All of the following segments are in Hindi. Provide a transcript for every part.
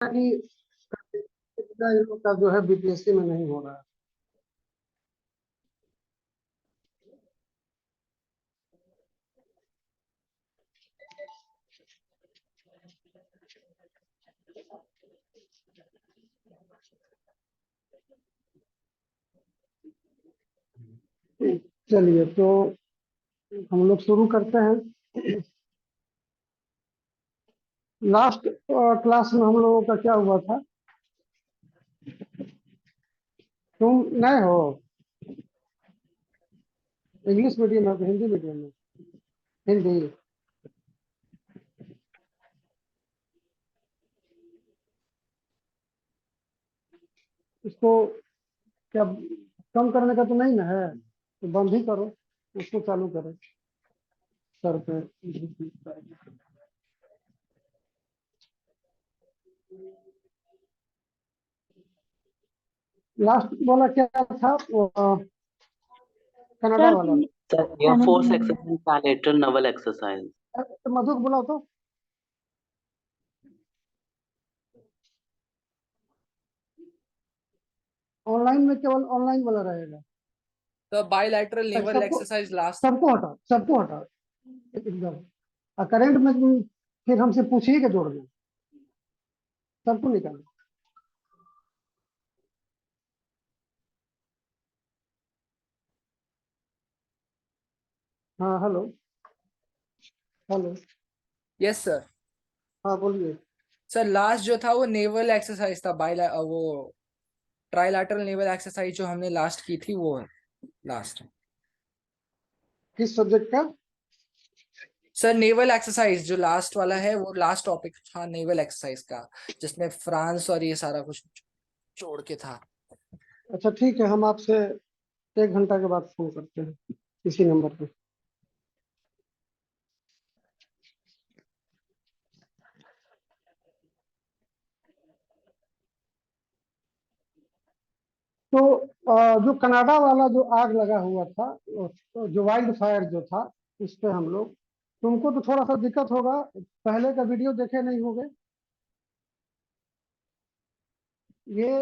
कि इन लोग का जो है बीपीएससी में नहीं हो रहा है। चलिए तो हम लोग शुरू करते हैं। लास्ट क्लास में हम लोगों का क्या हुआ था? तुम नए हो? इंग्लिश मीडियम है कि हिंदी मीडियम में? हिंदी। इसको क्या कम करने का तो नहीं ना है? तो बंद ही करो, उसको चालू करो। सर पे लास्ट वाला क्या था वो, कनाडा सर वाला? Sir, Air Force exercise bilateral naval exercise. तो मधु को बुलाओ तो। ऑनलाइन में केवल ऑनलाइन वाला रहेगा। तो बायलैटरल नेवल सबको एक्सरसाइज लास्ट। सबको हटा, सबको हटा एकदम। करंट में फिर हमसे पूछिए कि जोड़ दें, सबको निकाल। हाँ हेलो, हेलो। Yes sir. हाँ बोलिए। सर लास्ट जो था वो नेवल एक्सरसाइज था, वो ट्राइलैटरल नेवल एक्सरसाइज जो हमने लास्ट की थी वो है लास्ट। किस सब्जेक्ट का? सर नेवल एक्सरसाइज जो लास्ट वाला है वो लास्ट टॉपिक था नेवल एक्सरसाइज का, जिसमें फ्रांस और ये सारा कुछ जोड़ के था। अच्छा ठीक है, हम आपसे 1 घंटा के बाद फोन करते हैं इसी नंबर पे। तो जो कनाडा वाला जो आग लगा हुआ था, जो वाइल्ड फायर जो था, उस पे हम लोग, तुमको तो थोड़ा सा दिक्कत होगा, पहले का वीडियो देखे नहीं होगे ये।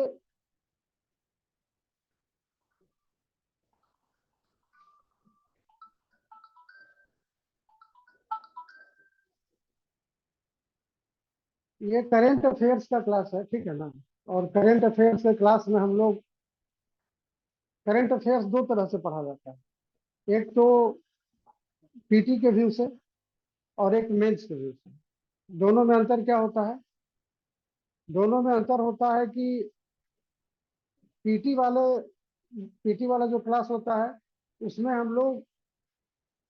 ये करेंट अफेयर्स का क्लास है, ठीक है ना? और करेंट अफेयर्स के क्लास में हम लोग, करंट अफेयर्स दो तरह से पढ़ा जाता है, एक तो पीटी के व्यू से और एक मेंस के व्यू से। दोनों में अंतर क्या होता है? दोनों में अंतर होता है कि पीटी वाले पीटी वाला जो क्लास होता है उसमें हम लोग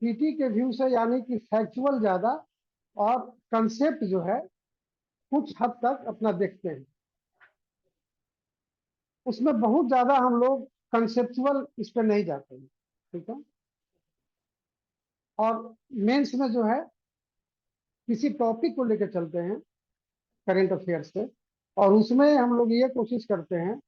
पीटी के व्यू से यानी कि फैक्चुअल ज्यादा और कंसेप्ट जो है कुछ हद तक अपना देखते हैं। उसमें बहुत ज्यादा हम लोग कंसेप्चुअल इस पे नहीं जाते हैं, ठीक है? और मेंस में जो है किसी टॉपिक को लेकर चलते हैं करंट अफेयर से, और उसमें हम लोग ये कोशिश करते हैं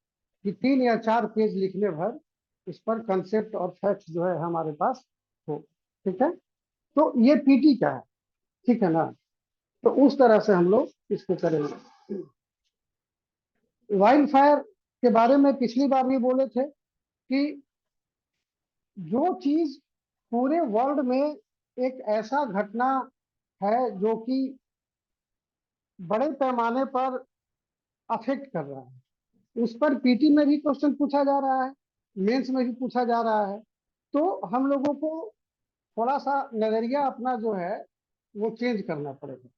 कि 3 या 4 पेज लिखने भर उस पर कंसेप्ट और फैक्ट्स जो है हमारे पास हो, ठीक है? तो ये पीटी का है, ठीक है ना? तो उस तरह से हम लोग इसको करेंगे। वाइल्ड फायर के बारे में पिछली बार भी बोले थे कि जो चीज पूरे वर्ल्ड में एक ऐसा घटना है जो कि बड़े पैमाने पर अफेक्ट कर रहा है, उस पर पीटी में भी क्वेश्चन पूछा जा रहा है, मेंस में भी पूछा जा रहा है। तो हम लोगों को थोड़ा सा नजरिया अपना जो है वो चेंज करना पड़ेगा।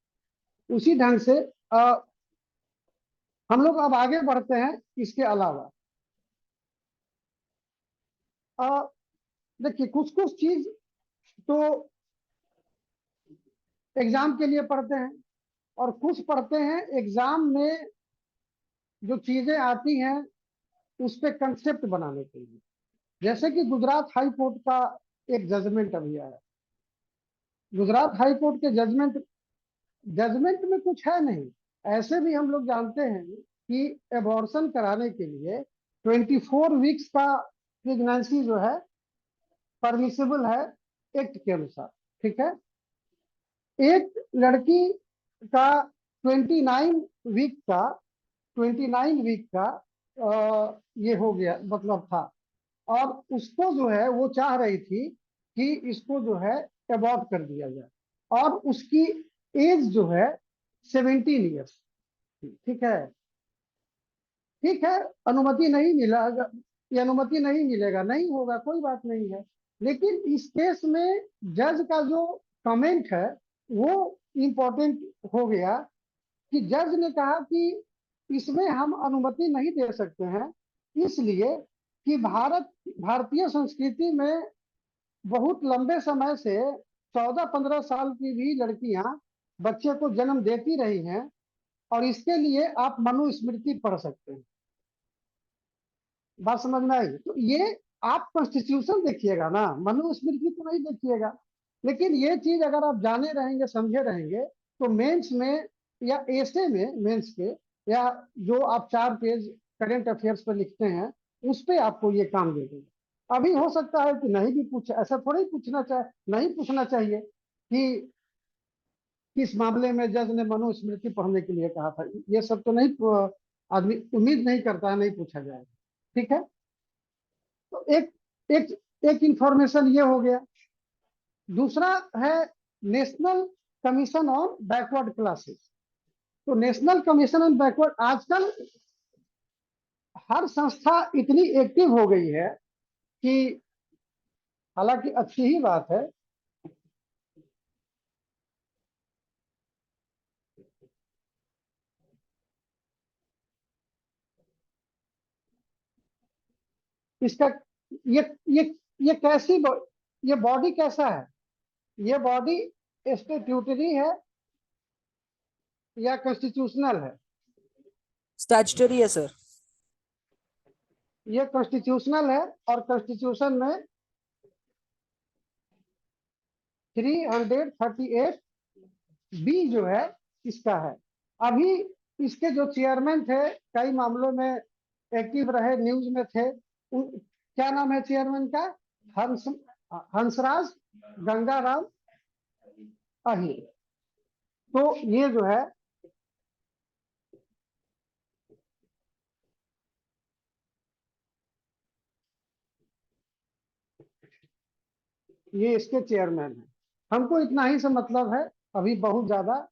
उसी ढंग से हम लोग अब आगे बढ़ते हैं। इसके अलावा देखिए, कुछ कुछ चीज तो एग्जाम के लिए पढ़ते हैं और कुछ पढ़ते हैं एग्जाम में जो चीजें आती हैं उस पे कंसेप्ट बनाने के लिए। जैसे कि गुजरात हाई कोर्ट का एक जजमेंट अभी आया। गुजरात हाई कोर्ट के जजमेंट जजमेंट में कुछ है नहीं। ऐसे भी हम लोग जानते हैं कि एबॉर्शन कराने के लिए 24 वीक्स का प्रेगनेंसी जो है परमिसिबल है एक्ट के अनुसार, ठीक है? एक लड़की का 29 वीक का 29 वीक का ये हो गया मतलब था, और उसको जो है वो चाह रही थी कि इसको जो है अबॉर्ट कर दिया जाए, और उसकी एज जो है 17 ईयर्स। ठीक है, ठीक है, अनुमति नहीं मिला, ये अनुमति नहीं मिलेगा, नहीं होगा, कोई बात नहीं है। लेकिन इस केस में जज का जो कमेंट है वो इम्पोर्टेंट हो गया, कि जज ने कहा कि इसमें हम अनुमति नहीं दे सकते हैं, इसलिए कि भारतीय संस्कृति में बहुत लंबे समय से 14-15 साल की भी लड़कियां बच्चे को जन्म देती रही हैं, और इसके लिए आप मनुस्मृति पढ़ सकते हैं। बात समझ में आई? तो ये आप कॉन्स्टिट्यूशन देखिएगा ना, मनुस्मृति तो नहीं देखिएगा। लेकिन ये चीज अगर आप जाने रहेंगे, समझे रहेंगे, तो मेंस में या एसे में, मेंस के, या जो आप 4 पेज करेंट अफेयर्स पर लिखते हैं, उस पे आपको ये काम दे देगा। अभी हो सकता है कि नहीं भी पूछे, ऐसा थोड़ा ही नहीं पूछना चाहिए कि किस मामले में जज ने मनुस्मृति पढ़ने के लिए कहा था। ये सब तो नहीं, आदमी उम्मीद नहीं करता है नहीं पूछा जाएगा। ठीक है, तो एक एक एक इंफॉर्मेशन ये हो गया। दूसरा है national commission on backward classes. तो नेशनल कमीशन ऑन बैकवर्ड, आजकल हर संस्था इतनी एक्टिव हो गई है कि, हालांकि अच्छी ही बात है, इसका ये ये ये कैसी ये बॉडी कैसा है? ये बॉडी स्टैट्यूटरी है या कॉन्स्टिट्यूशनल है? स्टैट्यूटरी है सर। ये कॉन्स्टिट्यूशनल है, और कॉन्स्टिट्यूशन में 338 बी जो है इसका है। अभी इसके जो चेयरमैन थे, कई मामलों में एक्टिव रहे, न्यूज में थे, क्या नाम है चेयरमैन का? हंसराज गंगाराम अहिर। तो ये जो है ये इसके चेयरमैन है। हमको इतना ही से मतलब है, अभी बहुत ज्यादा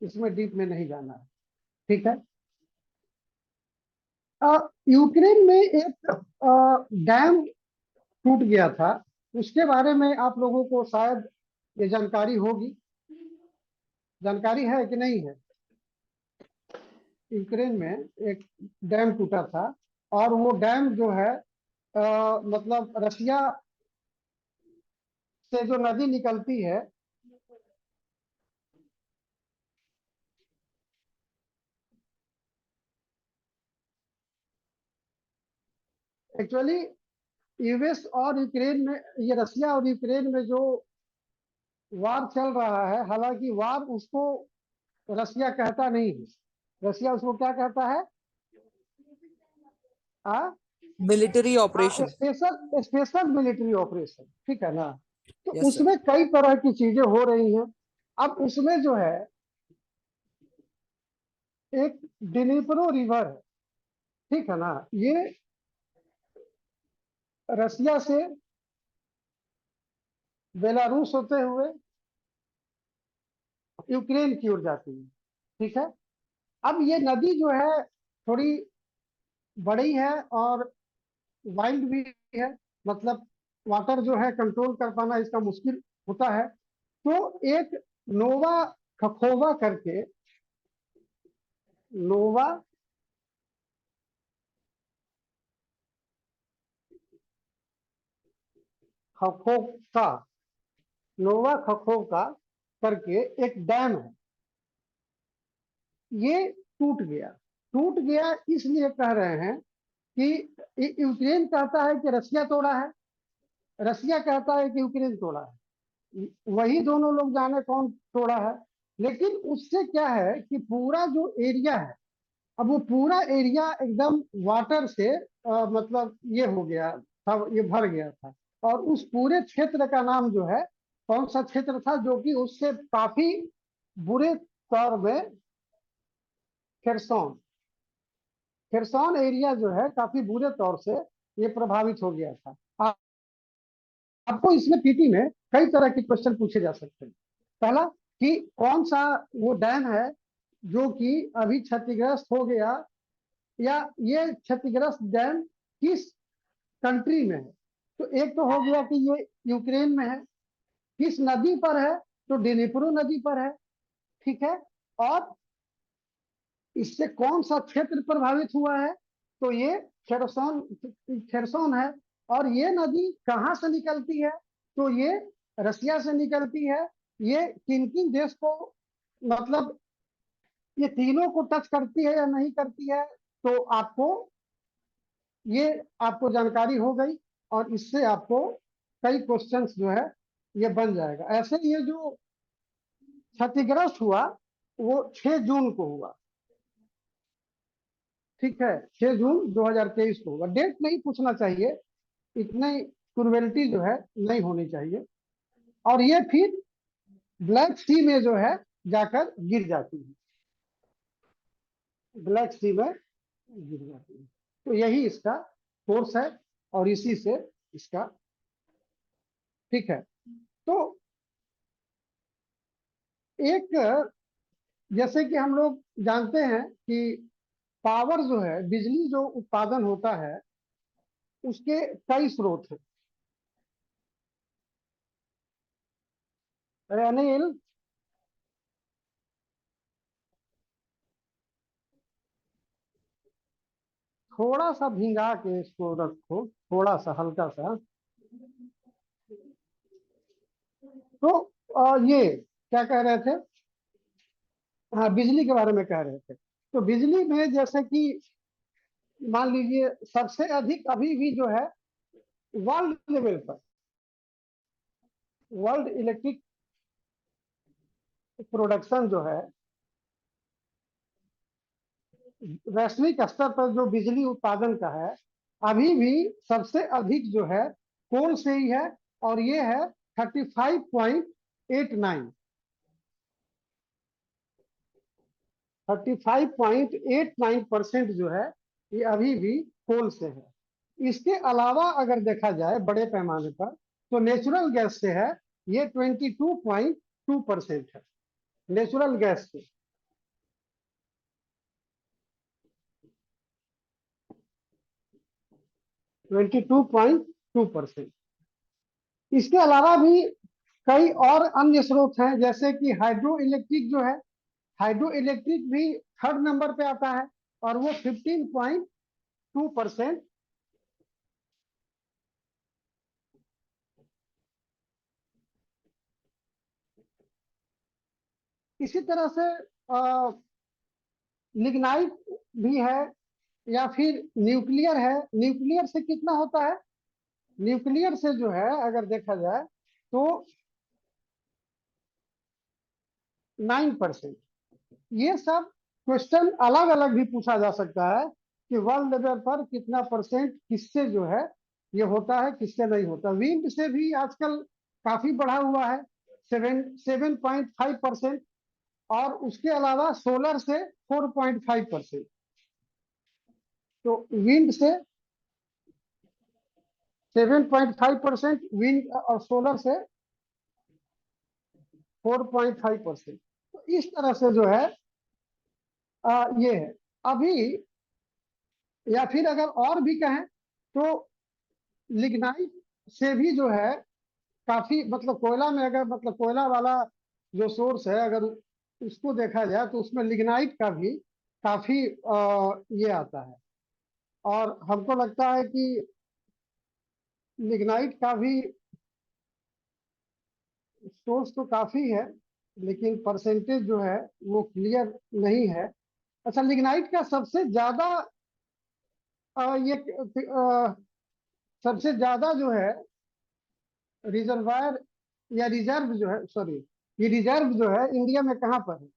इसमें डीप में नहीं जाना है। ठीक है, यूक्रेन में एक डैम टूट गया था, उसके बारे में आप लोगों को शायद ये जानकारी होगी। जानकारी है कि नहीं है? यूक्रेन में एक डैम टूटा था, और वो डैम जो है मतलब रशिया से जो नदी निकलती है, एक्चुअली यूएस और यूक्रेन में, ये रशिया और यूक्रेन में जो वार चल रहा है, हालांकि वार उसको रशिया कहता नहीं है। रशिया उसको क्या कहता है? Military operation. Special special military operation. ठीक है ना? तो यस सर। उसमें कई तरह की चीजें हो रही हैं। अब उसमें जो है एक डिनीप्रो रिवर है, ठीक है ना, ये रसिया से बेलारूस होते हुए यूक्रेन की ओर जाती है। ठीक है, अब ये नदी जो है थोड़ी बड़ी है और वाइल्ड भी है, मतलब वाटर जो है कंट्रोल कर पाना इसका मुश्किल होता है। तो एक नोवा खखोवा करके, नोवा खखोका, नोवा खखोका करके एक डैम है, ये टूट गया इसलिए कह रहे हैं कि यूक्रेन कहता है कि रसिया तोड़ा है, रसिया कहता है कि यूक्रेन तोड़ा है, वही दोनों लोग जाने कौन तोड़ा है। लेकिन उससे क्या है कि पूरा जो एरिया है, अब वो पूरा एरिया एकदम वाटर से मतलब ये हो गया था, ये भर गया था। और उस पूरे क्षेत्र का नाम जो है, कौन सा क्षेत्र था जो कि उससे काफी बुरे तौर में खेरसौन, खेरसौन एरिया जो है काफी बुरे तौर से ये प्रभावित हो गया था। आपको इसमें पीटी में कई तरह के क्वेश्चन पूछे जा सकते हैं। पहला कि कौन सा वो डैम है जो कि अभी क्षतिग्रस्त हो गया, या ये क्षतिग्रस्त डैम किस कंट्री में है। तो एक तो हो गया कि ये यूक्रेन में है, किस नदी पर है, तो डिनीप्रो नदी पर है, ठीक है। और इससे कौन सा क्षेत्र प्रभावित हुआ है, तो ये खेरसौन खेरसौन है। और ये नदी कहाँ से निकलती है, तो ये रसिया से निकलती है। ये किन किन देश को, मतलब ये तीनों को टच करती है या नहीं करती है, तो ये आपको जानकारी हो गई, और इससे आपको कई क्वेश्चंस जो है ये बन जाएगा। ऐसे ये जो क्षतिग्रस्त हुआ वो 6 जून को हुआ, ठीक है, 6 जून 2023 को हुआ। डेट नहीं पूछना चाहिए, इतनी क्रुएल्टी जो है नहीं होनी चाहिए। और ये फिर ब्लैक सी में जो है जाकर गिर जाती है, ब्लैक सी में गिर जाती है। तो यही इसका फोर्स है, और इसी से इसका, ठीक है। तो एक, जैसे कि हम लोग जानते हैं कि पावर जो है, बिजली जो उत्पादन होता है, उसके कई स्रोत हैं। अरे अनिल, थोड़ा सा भिंगा के इसको रखो, थोड़ा सा हल्का सा। तो ये क्या कह रहे थे, हाँ बिजली के बारे में कह रहे थे। तो बिजली में जैसे कि मान लीजिए सबसे अधिक अभी भी जो है वर्ल्ड लेवल पर, वर्ल्ड इलेक्ट्रिक प्रोडक्शन जो है, वैश्विक स्तर पर जो बिजली उत्पादन का है, अभी भी सबसे अधिक जो है कोल से ही है। और ये है 35.89, 35.89% जो है ये अभी भी कोल से है। इसके अलावा अगर देखा जाए बड़े पैमाने पर, तो नेचुरल गैस से है, ये 22.2% है नेचुरल गैस से। 22.2%। इसके अलावा भी कई और अन्य स्रोत हैं, जैसे कि हाइड्रो इलेक्ट्रिक जो है, हाइड्रो इलेक्ट्रिक भी थर्ड नंबर पे आता है, और वो 15.2%। इसी तरह से लिग्नाइट भी है, या फिर न्यूक्लियर है। न्यूक्लियर से कितना होता है, न्यूक्लियर से जो है अगर देखा जाए तो 9%। ये सब क्वेश्चन अलग अलग भी पूछा जा सकता है कि वर्ल्ड लेवल पर कितना परसेंट किससे जो है ये होता है, किससे नहीं होता। विंड से भी आजकल काफी बढ़ा हुआ है, 7.5%। और उसके अलावा सोलर से 4.5%। तो विंड से 7.5%, विंड और सोलर से 4.5%। तो इस तरह से जो है ये है अभी। या फिर अगर और भी कहें तो लिग्नाइट से भी जो है काफी, मतलब कोयला में अगर, मतलब कोयला वाला जो सोर्स है अगर उसको देखा जाए, तो उसमें लिग्नाइट का भी काफी ये आता है। और हमको लगता है कि लिग्नाइट का भी सोर्स तो काफी है, लेकिन परसेंटेज जो है वो क्लियर नहीं है। अच्छा, लिग्नाइट का सबसे ज्यादा ये सबसे ज्यादा जो है रिजर्वायर, या रिजर्व जो है, सॉरी, ये रिजर्व जो है इंडिया में कहाँ पर है,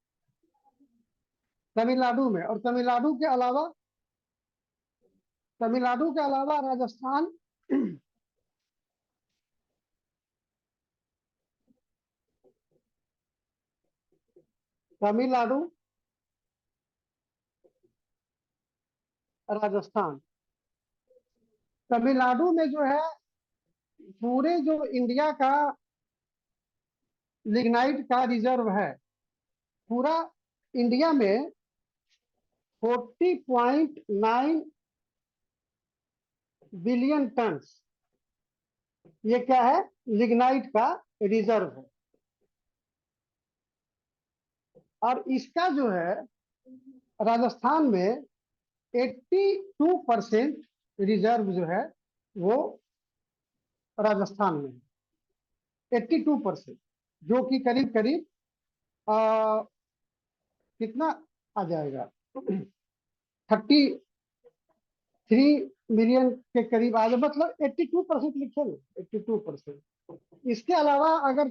तमिलनाडु में। और तमिलनाडु के अलावा राजस्थान, तमिलनाडु, राजस्थान। तमिलनाडु में जो है पूरे जो इंडिया का लिग्नाइट का रिजर्व है, पूरा इंडिया में 40.9 बिलियन टन ये क्या है, लिग्नाइट का रिजर्व है। और इसका जो है राजस्थान में 82% रिजर्व जो है वो राजस्थान में 82%, जो कि करीब करीब कितना आ जाएगा 33 मिलियन के करीब आ जाए, मतलब 82% लिखे ना, 82%। इसके अलावा अगर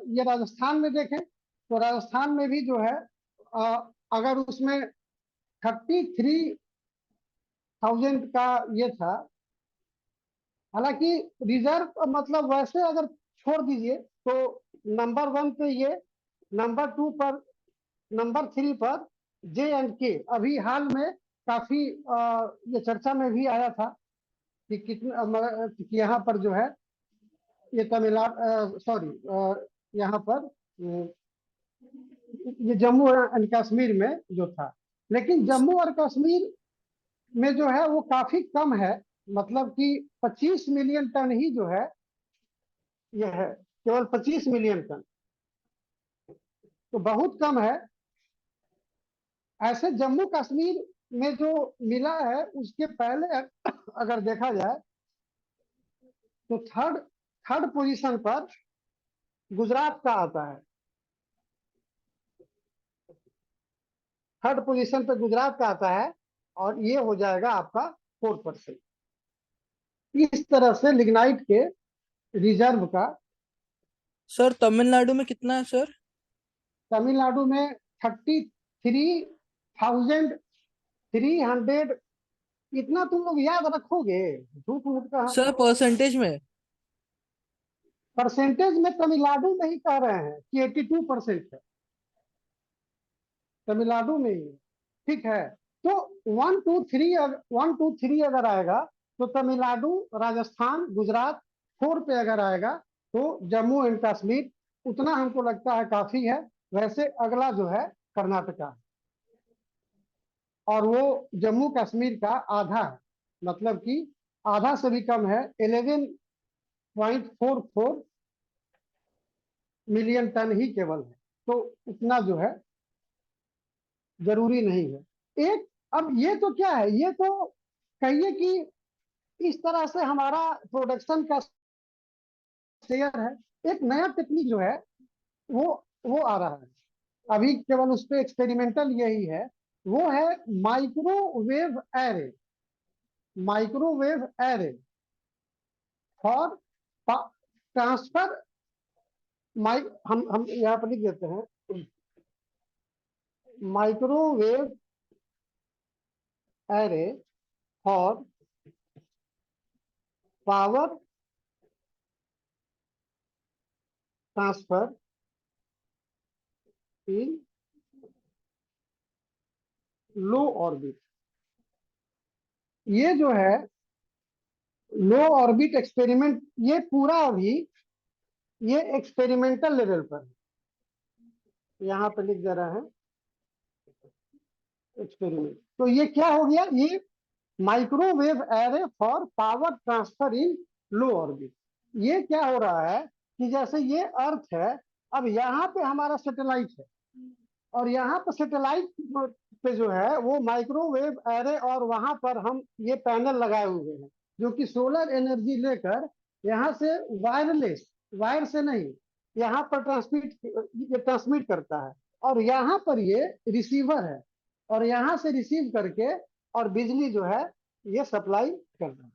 ये राजस्थान में देखें तो राजस्थान में भी जो है अगर उसमें 33,000 का ये था, हालांकि रिजर्व मतलब वैसे अगर छोड़ दीजिए तो नंबर 1 पे ये, नंबर 2 पर, नंबर 3 पर J&K अभी हाल में काफी ये चर्चा में भी आया था कि कितना यहाँ पर जो है ये तमिलनाडु सॉरी यहाँ पर ये जम्मू एंड कश्मीर में जो था, लेकिन जम्मू और कश्मीर में जो है वो काफी कम है, मतलब कि 25 मिलियन टन ही जो है ये है, केवल 25 मिलियन टन, तो बहुत कम है। ऐसे जम्मू कश्मीर में जो मिला है उसके पहले अगर देखा जाए तो थर्ड थर्ड पोजीशन पर गुजरात का आता है, थर्ड पोजीशन पर गुजरात का आता है, और ये हो जाएगा आपका 4%। इस तरह से लिग्नाइट के रिजर्व का सर तमिलनाडु में कितना है सर? तमिलनाडु में 33,300, इतना तुम लोग याद रखोगे, झूठ मूठ का। सर परसेंटेज में? परसेंटेज में तमिलनाडु में ही कह रहे हैं कि 82% है, तमिलनाडु में ही, ठीक है। तो 1 2 3 अगर आएगा तो तमिलनाडु, राजस्थान, गुजरात 4 पे अगर आएगा तो जम्मू एंड कश्मीर, उतना हमको लगता है काफी है। वैसे अगला जो है कर्नाटका, और वो जम्मू कश्मीर का आधा है, मतलब कि आधा से भी कम है, 11.44 मिलियन टन ही केवल है, तो उतना जो है जरूरी नहीं है। एक, अब ये तो क्या है, ये तो कहिए कि इस तरह से हमारा प्रोडक्शन का शेयर है। एक नया टेक्निक जो है वो वो आ रहा है, अभी केवल उस पर एक्सपेरिमेंटल यही है, वो है microwave array, microwave array for transfer, हम यहाँ पर लिख देते हैं microwave array for power transfer in low orbit. ये जो है लो ऑर्बिट एक्सपेरिमेंट, ये पूरा अभी ये एक्सपेरिमेंटल लेवल पर है, यहाँ पे लिख दे रहा है एक्सपेरिमेंट। तो ये क्या हो गया, ये microwave array for power transfer in low orbit. ये क्या हो रहा है कि जैसे ये अर्थ है, अब यहाँ पे हमारा सैटेलाइट है, और यहाँ पर सैटेलाइट पे जो है वो माइक्रोवेव एरे, और वहां पर हम ये पैनल लगाए हुए हैं जो कि सोलर एनर्जी लेकर यहाँ से वायरलेस, वायर से नहीं, यहाँ पर ट्रांसमिट करता है, और यहाँ पर ये रिसीवर है, और यहाँ से रिसीव करके और बिजली जो है ये सप्लाई करता है,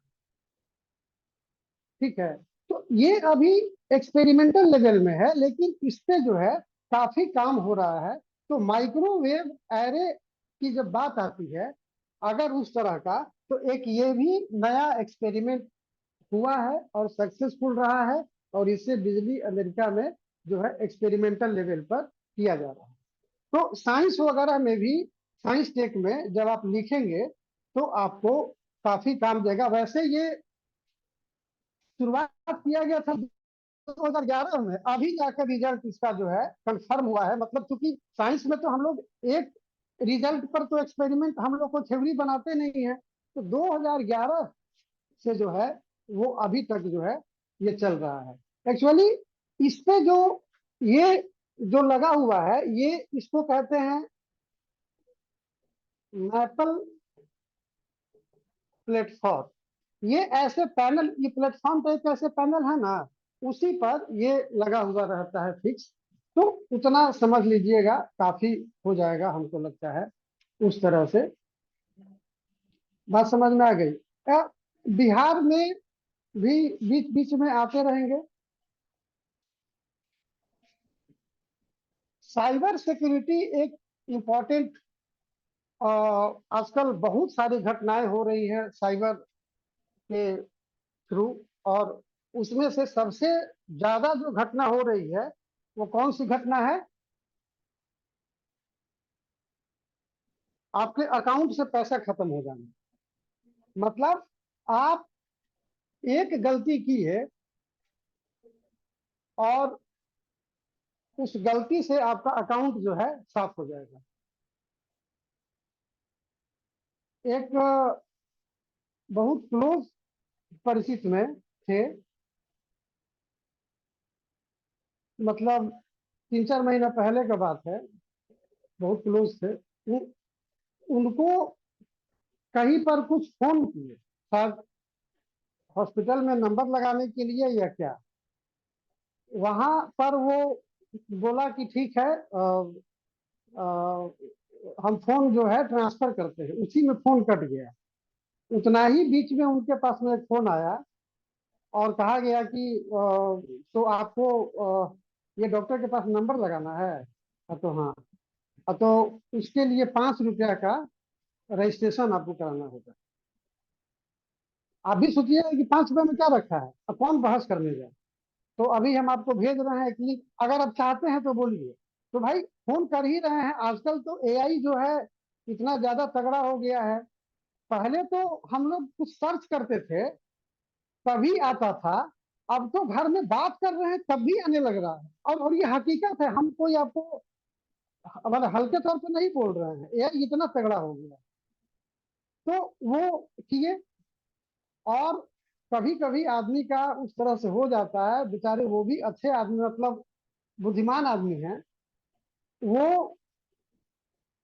ठीक है। तो ये अभी एक्सपेरिमेंटल लेवल में है, लेकिन इस पे जो है काफी काम हो रहा है। तो माइक्रोवेव एरे की जब बात आती है अगर उस तरह का, तो एक ये भी नया एक्सपेरिमेंट हुआ है और सक्सेसफुल रहा है, और इससे बिजली अमेरिका में जो है एक्सपेरिमेंटल लेवल पर किया जा रहा है। तो साइंस वगैरह में भी, साइंस टेक में जब आप लिखेंगे तो आपको काफी काम देगा। वैसे ये शुरुआत किया गया था 2011 में, अभी जाकर रिजल्ट इसका जो है कंफर्म हुआ है। मतलब चूंकि साइंस में तो हम लोग एक रिजल्ट पर तो एक्सपेरिमेंट हम लोग को थ्योरी बनाते नहीं है, तो 2011 से जो है वो अभी तक जो है ये चल रहा है। एक्चुअली इस पे जो ये जो लगा हुआ है, ये इसको कहते हैं मैपल प्लेटफॉर्म। ये ऐसे पैनल, ये प्लेटफॉर्म पे एक ऐसे पैनल है ना, उसी पर ये लगा हुआ रहता है फिक्स। तो उतना समझ लीजिएगा, काफी हो जाएगा हमको लगता है उस तरह से। बात समझ में आ गई? बिहार में भी बीच बीच में आते रहेंगे। साइबर सिक्योरिटी एक इम्पोर्टेंट, आजकल बहुत सारी घटनाएं हो रही हैं साइबर के थ्रू, और उसमें से सबसे ज्यादा जो घटना हो रही है वो कौन सी घटना है? आपके अकाउंट से पैसा खत्म हो जाना। मतलब आप एक गलती की है और उस गलती से आपका अकाउंट जो है साफ हो जाएगा। एक बहुत क्लोज परिचित में थे, मतलब 3-4 महीना पहले का बात है, बहुत क्लोज थे। उनको कहीं पर कुछ फोन किए, शायद हॉस्पिटल में नंबर लगाने के लिए या क्या। वहां पर वो बोला कि ठीक है, हम फोन जो है ट्रांसफर करते हैं। उसी में फोन कट गया। उतना ही बीच में उनके पास में एक फोन आया और कहा गया कि तो आपको ये डॉक्टर के पास नंबर लगाना है। तो हाँ, तो उसके लिए 5 रुपया का रजिस्ट्रेशन आपको कराना होगा। आप भी सोचिए कि 5 रुपये में क्या रखा है, अब कौन बहस करने जाए। तो अभी हम आपको भेज रहे हैं कि अगर आप चाहते हैं तो बोलिए। तो भाई फोन कर ही रहे हैं। आजकल तो एआई जो है इतना ज्यादा तगड़ा हो गया है। पहले तो हम लोग कुछ सर्च करते थे तभी आता था, अब तो घर में बात कर रहे हैं तब भी आने लग रहा है। और ये हकीकत है, हम कोई आपको मतलब हल्के तौर पे नहीं बोल रहे हैं, एआई इतना तगड़ा हो गया। तो वो किए। और कभी कभी आदमी का उस तरह से हो जाता है, बेचारे वो भी अच्छे आदमी, मतलब बुद्धिमान आदमी हैं, वो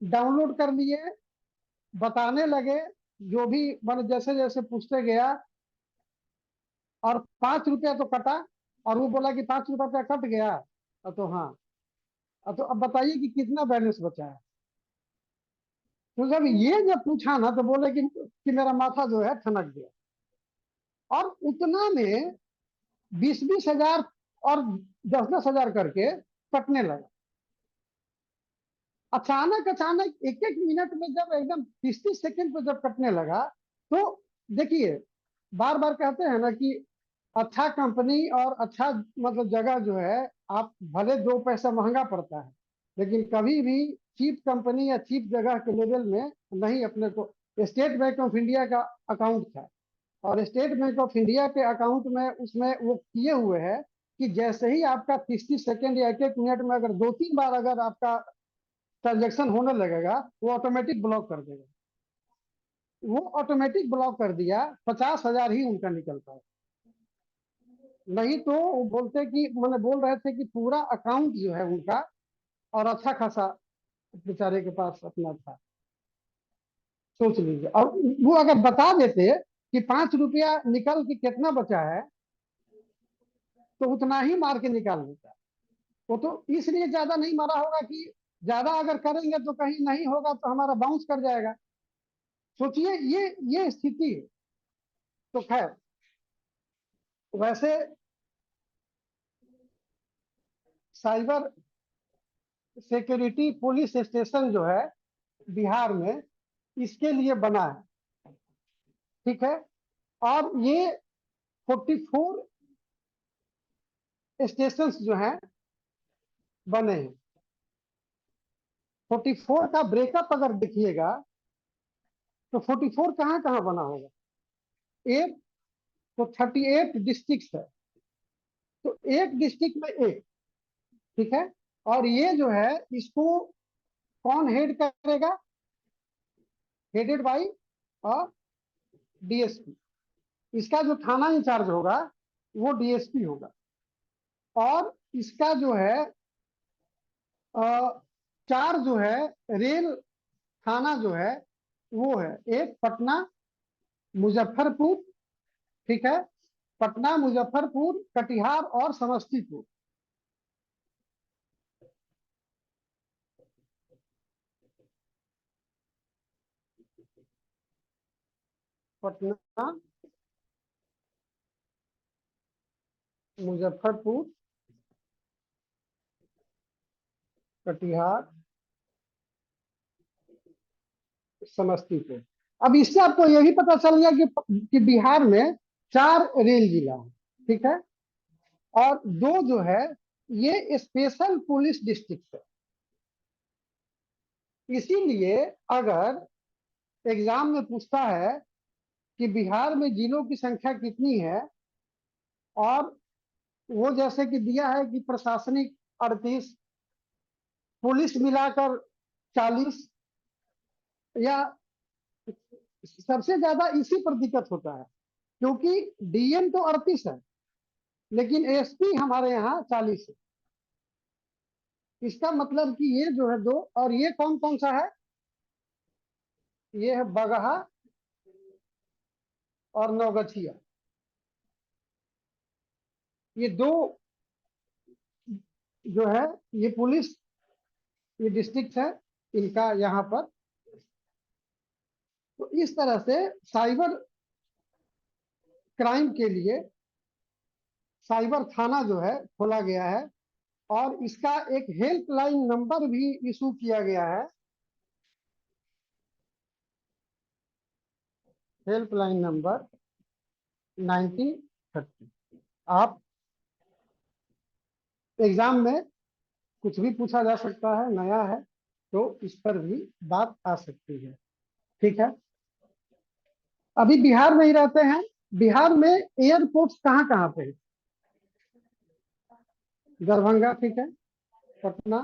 डाउनलोड कर लिए, बताने लगे जो भी, मतलब जैसे जैसे पूछते गया। और 5 रुपया तो कटा, और वो बोला कि 5 रुपया कट गया। तो हाँ, तो अब बताइए कि कितना बैलेंस बचा है। तो जब ये जब पूछा ना, तो बोले कि मेरा माथा जो है ठनक गया। और उतना में 20-20 हजार और 10-10 हजार करके कटने लगा। अचानक अचानक 1-1 मिनट में जब एकदम 30-30 सेकंड पे जब कटने लगा, तो देखिए, बार बार कहते हैं ना कि अच्छा कंपनी और अच्छा मतलब जगह जो है, आप भले 2 पैसा महंगा पड़ता है, लेकिन कभी भी चीप कंपनी या चीप जगह के लेवल में नहीं। अपने को स्टेट बैंक ऑफ इंडिया का अकाउंट था, और स्टेट बैंक ऑफ इंडिया के अकाउंट में उसमें वो किए हुए है कि जैसे ही आपका 30-30 सेकंड या 1-1 मिनट में अगर 2-3 बार अगर आपका ट्रांजेक्शन होने लगेगा, वो ऑटोमेटिक ब्लॉक कर देगा। वो ऑटोमेटिक ब्लॉक कर दिया, 50 हजार ही उनका निकलता है। नहीं तो वो बोलते कि मैंने बोल रहे थे कि पूरा अकाउंट जो है उनका, और अच्छा खासा बेचारे के पास अपना था। सोच लीजिए, और वो अगर बता देते कि 5 रुपया निकल के कितना बचा है, तो उतना ही मार के निकाल देता। वो तो इसलिए ज्यादा नहीं मारा होगा कि ज्यादा अगर करेंगे तो कहीं नहीं होगा तो हमारा बाउंस कर जाएगा। सोचिए, ये स्थिति है। तो खैर, वैसे साइबर सिक्योरिटी पुलिस स्टेशन जो है बिहार में, इसके लिए बना है। ठीक है। और ये 44 स्टेशन जो हैं बने हैं। 44 का ब्रेकअप अगर देखिएगा, तो 44 कहाँ कहाँ बना होगा? एक तो 38 डिस्ट्रिक्ट है, तो एक डिस्ट्रिक्ट में एक, ठीक है। और ये जो है इसको कौन हेड करेगा? Headed by DSP. इसका जो थाना इंचार्ज होगा वो डीएसपी होगा। और इसका जो है चार जो है रेल थाना जो है वो है, एक पटना, मुजफ्फरपुर, ठीक है, पटना, मुजफ्फरपुर, कटिहार और समस्तीपुर। पटना, मुजफ्फरपुर, कटिहार, समस्तीपुर। अब इससे आपको यह भी पता चल गया कि बिहार में 4 रेल जिला है, ठीक है। और 2 जो है ये स्पेशल पुलिस डिस्ट्रिक्ट है। इसीलिए अगर एग्जाम में पूछता है कि बिहार में जिलों की संख्या कितनी है, और वो जैसे कि दिया है कि प्रशासनिक 38, पुलिस मिलाकर 40, या सबसे ज्यादा इसी पर दिक्कत होता है, क्योंकि डीएम तो 38 है लेकिन एसपी हमारे यहाँ 40 है। इसका मतलब कि ये जो है 2, और ये कौन कौन सा है? ये है बगहा और नौगछिया। ये 2 जो है ये पुलिस, ये डिस्ट्रिक्ट है इनका यहाँ पर। तो इस तरह से साइबर क्राइम के लिए साइबर थाना जो है खोला गया है, और इसका एक हेल्पलाइन नंबर भी इशू किया गया है। Helpline number 1930। आप एग्जाम में कुछ भी पूछा जा सकता है, नया है तो इस पर भी बात आ सकती है, ठीक है। अभी बिहार में ही रहते हैं। बिहार में एयरपोर्ट कहाँ कहाँ पे है? दरभंगा, ठीक है, पटना,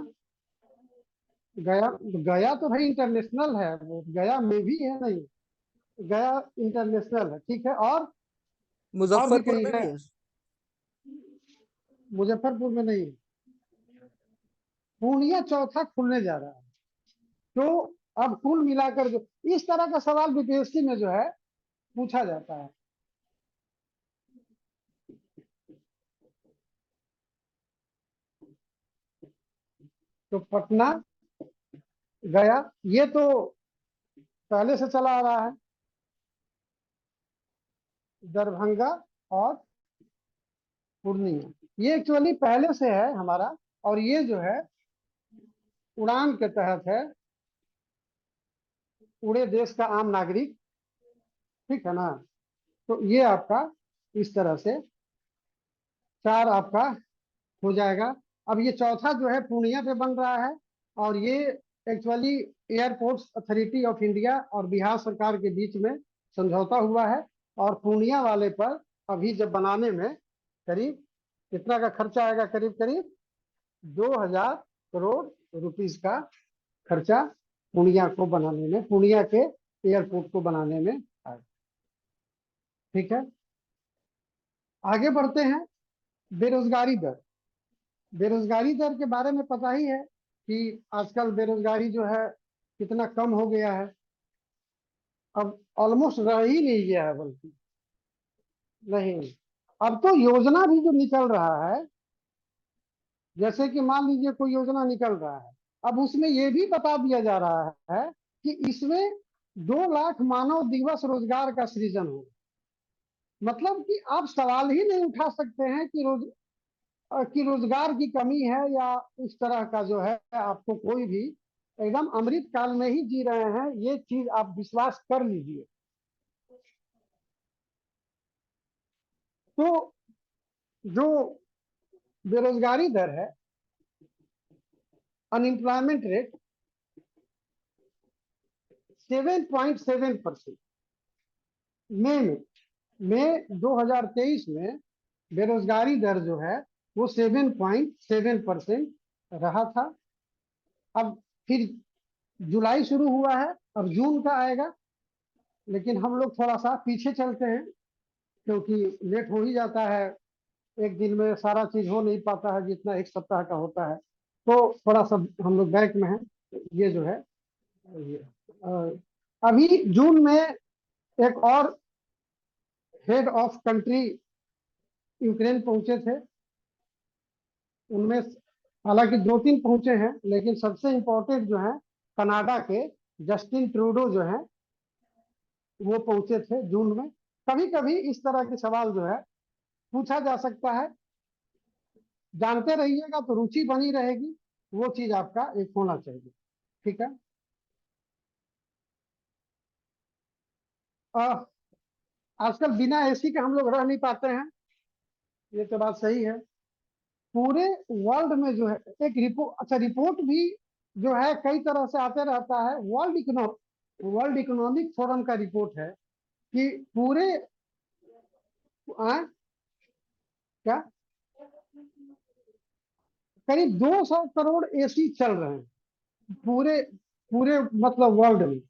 गया। गया तो भाई इंटरनेशनल है, वो गया में भी है नहीं, गया इंटरनेशनल है, ठीक है। और भी मुजफ्फरपुर कहीं में है? भी है। मुजफ्फरपुर में नहीं। पूर्णिया चौथा खुलने जा रहा है। तो अब कुल मिलाकर जो इस तरह का सवाल बीपीएससी में जो है पूछा जाता है। तो पटना, गया, ये तो पहले से चला आ रहा है। दरभंगा और पूर्णिया ये एक्चुअली पहले से है हमारा, और ये जो है उड़ान के तहत है, उड़े देश का आम नागरिक, ठीक है ना। तो ये आपका इस तरह से 4 आपका हो जाएगा। अब ये चौथा जो है पूर्णिया पे बन रहा है, और ये actually airports authority of India और बिहार सरकार के बीच में समझौता हुआ है। और पूर्णिया वाले पर अभी जब बनाने में करीब कितना का खर्चा आएगा? करीब करीब 2000 करोड़ रुपीस का खर्चा पूर्णिया को बनाने में, पूर्णिया के एयरपोर्ट को बनाने में आएगा, ठीक है। आगे बढ़ते हैं। बेरोजगारी दर। बेरोजगारी दर के बारे में पता ही है कि आजकल बेरोजगारी जो है कितना कम हो गया है। अब ऑलमोस्ट रह ही नहीं गया है, बल्कि नहीं। अब तो योजना भी जो निकल रहा है, जैसे कि मान लीजिए कोई योजना निकल रहा है, अब उसमें यह भी बता दिया जा रहा है कि इसमें 2 लाख मानव दिवस रोजगार का सृजन हो। मतलब कि आप सवाल ही नहीं उठा सकते हैं कि रोजगार की कमी है या इस तरह का जो है आपको कोई भी, एकदम अमृत काल में ही जी रहे हैं, ये चीज आप विश्वास कर लीजिए। तो जो बेरोजगारी दर है, अनएम्प्लॉयमेंट रेट, 7.7%। मई 2023 में बेरोजगारी दर जो है वो 7.7% रहा था। अब फिर जुलाई शुरू हुआ है, अब जून का आएगा, लेकिन हम लोग थोड़ा सा पीछे चलते हैं क्योंकि लेट हो ही जाता है, एक दिन में सारा चीज हो नहीं पाता है जितना एक सप्ताह का होता है, तो थोड़ा सा हम लोग बैक में हैं। ये जो है ये अभी जून में एक और हेड ऑफ कंट्री यूक्रेन पहुंचे थे, उनमें हालांकि 2-3 पहुंचे हैं, लेकिन सबसे इम्पोर्टेंट जो है कनाडा के जस्टिन ट्रूडो जो है वो पहुंचे थे जून में। कभी कभी इस तरह के सवाल जो है पूछा जा सकता है, जानते रहिएगा तो रुचि बनी रहेगी, वो चीज आपका एक होना चाहिए। ठीक है। आजकल बिना एसी के हम लोग रह नहीं पाते हैं, ये तो बात सही है। पूरे वर्ल्ड में जो है एक रिपोर्ट भी जो है कई तरह से आते रहता है। वर्ल्ड इकोनॉमिक फोरम का रिपोर्ट है कि पूरे क्या करीब 200 करोड़ एसी चल रहे हैं पूरे पूरे मतलब वर्ल्ड में,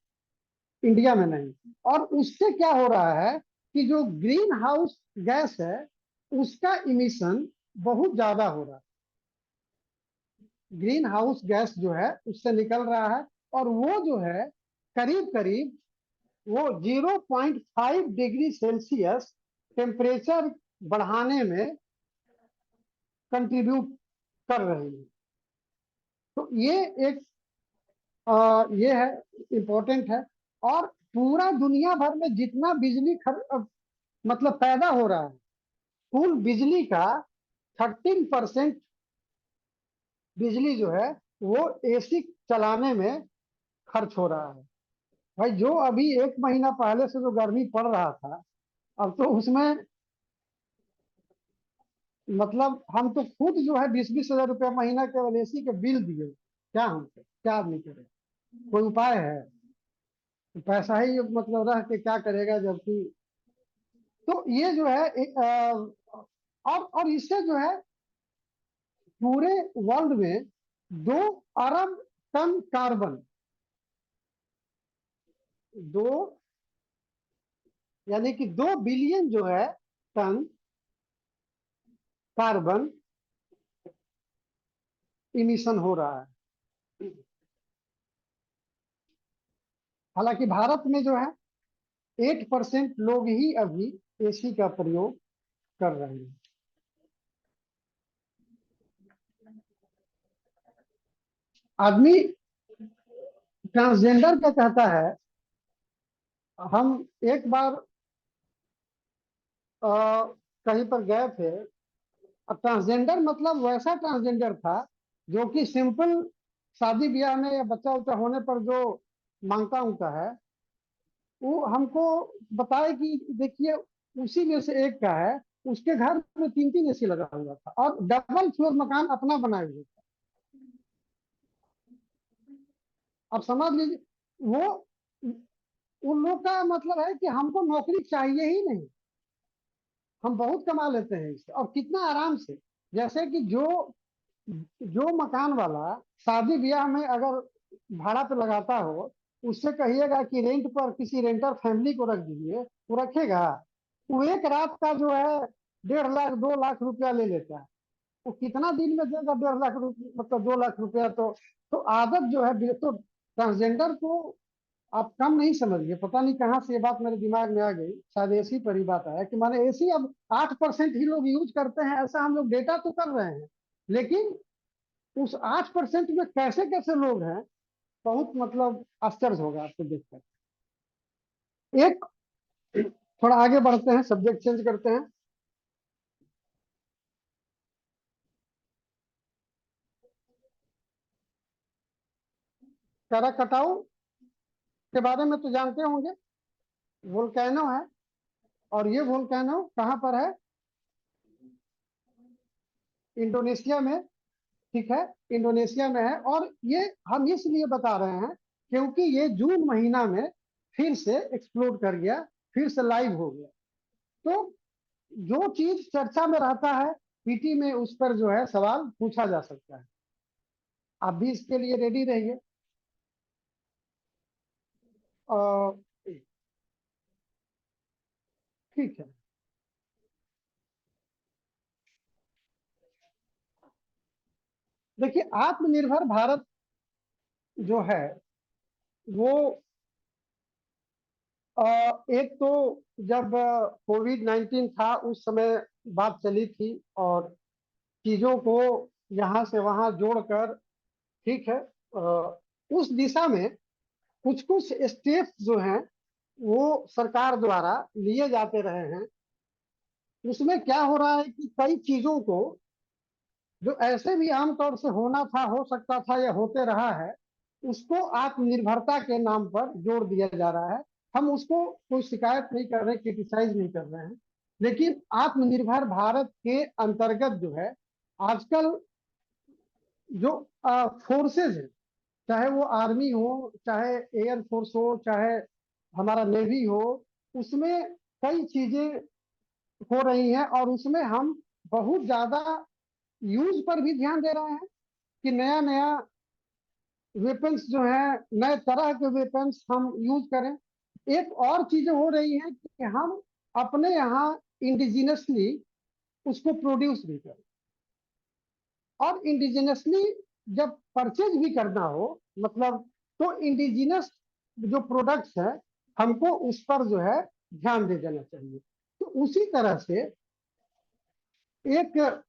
इंडिया में नहीं। और उससे क्या हो रहा है कि जो ग्रीन हाउस गैस है उसका इमिशन बहुत ज्यादा हो रहा है। ग्रीन हाउस गैस जो है उससे निकल रहा है, और वो जो है करीब करीब वो 0.5 डिग्री सेल्सियस टेम्परेचर बढ़ाने में कंट्रीब्यूट कर रही है। तो ये एक ये है, इम्पोर्टेंट है। और पूरा दुनिया भर में जितना बिजली मतलब पैदा हो रहा है, कुल बिजली का 13% बिजली जो है वो एसी चलाने में खर्च हो रहा है। भाई जो अभी एक महीना पहले से जो गर्मी पड़ रहा था, अब तो उसमें मतलब हम तो खुद जो है 20-20 हजार रुपया महीना केवल एसी के बिल दिए। क्या हम क्या आदमी करे, कोई उपाय है? पैसा ही मतलब रह के क्या करेगा, जबकि तो ये जो है और इससे जो है पूरे वर्ल्ड में 2 अरब टन कार्बन, 2 यानी कि 2 बिलियन जो है टन कार्बन इमिशन हो रहा है। हालांकि भारत में जो है 8% लोग ही अभी एसी का प्रयोग कर रहे हैं। आदमी ट्रांसजेंडर का कहता है। हम एक बार कहीं पर गए थे, ट्रांसजेंडर मतलब वैसा ट्रांसजेंडर था जो कि सिंपल शादी ब्याह में या बच्चा उच्चा होने पर जो मांगता उनका है, वो हमको बताए कि देखिए उसी में से एक का है, उसके घर में 3-3 एसी लगा हुआ था और डबल फ्लोर मकान अपना बनाए हुए था। अब समझ लीजिए, वो उन लोग का मतलब है कि हमको नौकरी चाहिए ही नहीं, हम बहुत कमा लेते हैं इससे और कितना आराम से। जैसे कि जो जो मकान वाला शादी ब्याह में अगर भाड़ा पे लगाता हो, उससे कहिएगा कि रेंट पर किसी रेंटर फैमिली को रख दीजिए, वो रखेगा? वो एक रात का जो है 1.5 लाख 2 लाख रुपया ले लेता है। वो कितना दिन में देगा 1.5 लाख रुपया, मतलब 2 लाख रुपया? तो आदत जो है तो ट्रांसजेंडर को आप कम नहीं समझिए। पता नहीं कहाँ से ये बात मेरे दिमाग में आ गई, शायद एसी पर ही बात आया कि माने एसी अब 8% ही लोग यूज करते हैं, ऐसा हम लोग डेटा तो कर रहे हैं, लेकिन उस 8% में कैसे कैसे लोग हैं, बहुत मतलब आश्चर्य होगा आपको देखकर। एक थोड़ा आगे बढ़ते हैं, सब्जेक्ट चेंज करते हैं। कराकटाऊ के बारे में तो जानते होंगे, वोल्केनो है। और ये वोल्केनो कहाँ पर है? इंडोनेशिया में। ठीक है, इंडोनेशिया में है। और ये हम इसलिए बता रहे हैं क्योंकि ये जून महीना में फिर से एक्सप्लोड कर गया, फिर से लाइव हो गया। तो जो चीज चर्चा में रहता है पीटी में, उस पर जो है सवाल पूछा जा सकता है। आप भी इसके लिए रेडी रहिए। ठीक है। देखिए, आत्मनिर्भर भारत जो है वो एक तो जब कोविड-19 था उस समय बात चली थी, और चीजों को यहाँ से वहां जोड़कर, ठीक है, उस दिशा में कुछ कुछ स्टेप्स जो हैं वो सरकार द्वारा लिए जाते रहे हैं। उसमें क्या हो रहा है कि कई चीजों को जो ऐसे भी आमतौर से होना था, हो सकता था या होते रहा है, उसको आत्मनिर्भरता के नाम पर जोड़ दिया जा रहा है। हम उसको कोई शिकायत नहीं कर रहे, क्रिटिसाइज नहीं कर रहे हैं, लेकिन आत्मनिर्भर भारत के अंतर्गत जो है आजकल जो फोर्सेज है, चाहे वो आर्मी हो, चाहे एयर फोर्स हो, चाहे हमारा नेवी हो, उसमें कई चीजें हो रही हैं, और उसमें हम बहुत ज्यादा यूज पर भी ध्यान दे रहे हैं कि नया नया वेपन्स जो है, नए तरह के वेपन्स हम यूज करें। एक और चीजें हो रही हैं कि हम अपने यहाँ इंडिजिनसली उसको प्रोड्यूस भी करें, और इंडिजिनसली जब परचेज भी करना हो, मतलब, तो इंडिजिनस जो प्रोडक्ट्स है हमको उस पर जो है ध्यान दे देना चाहिए। तो उसी तरह से एक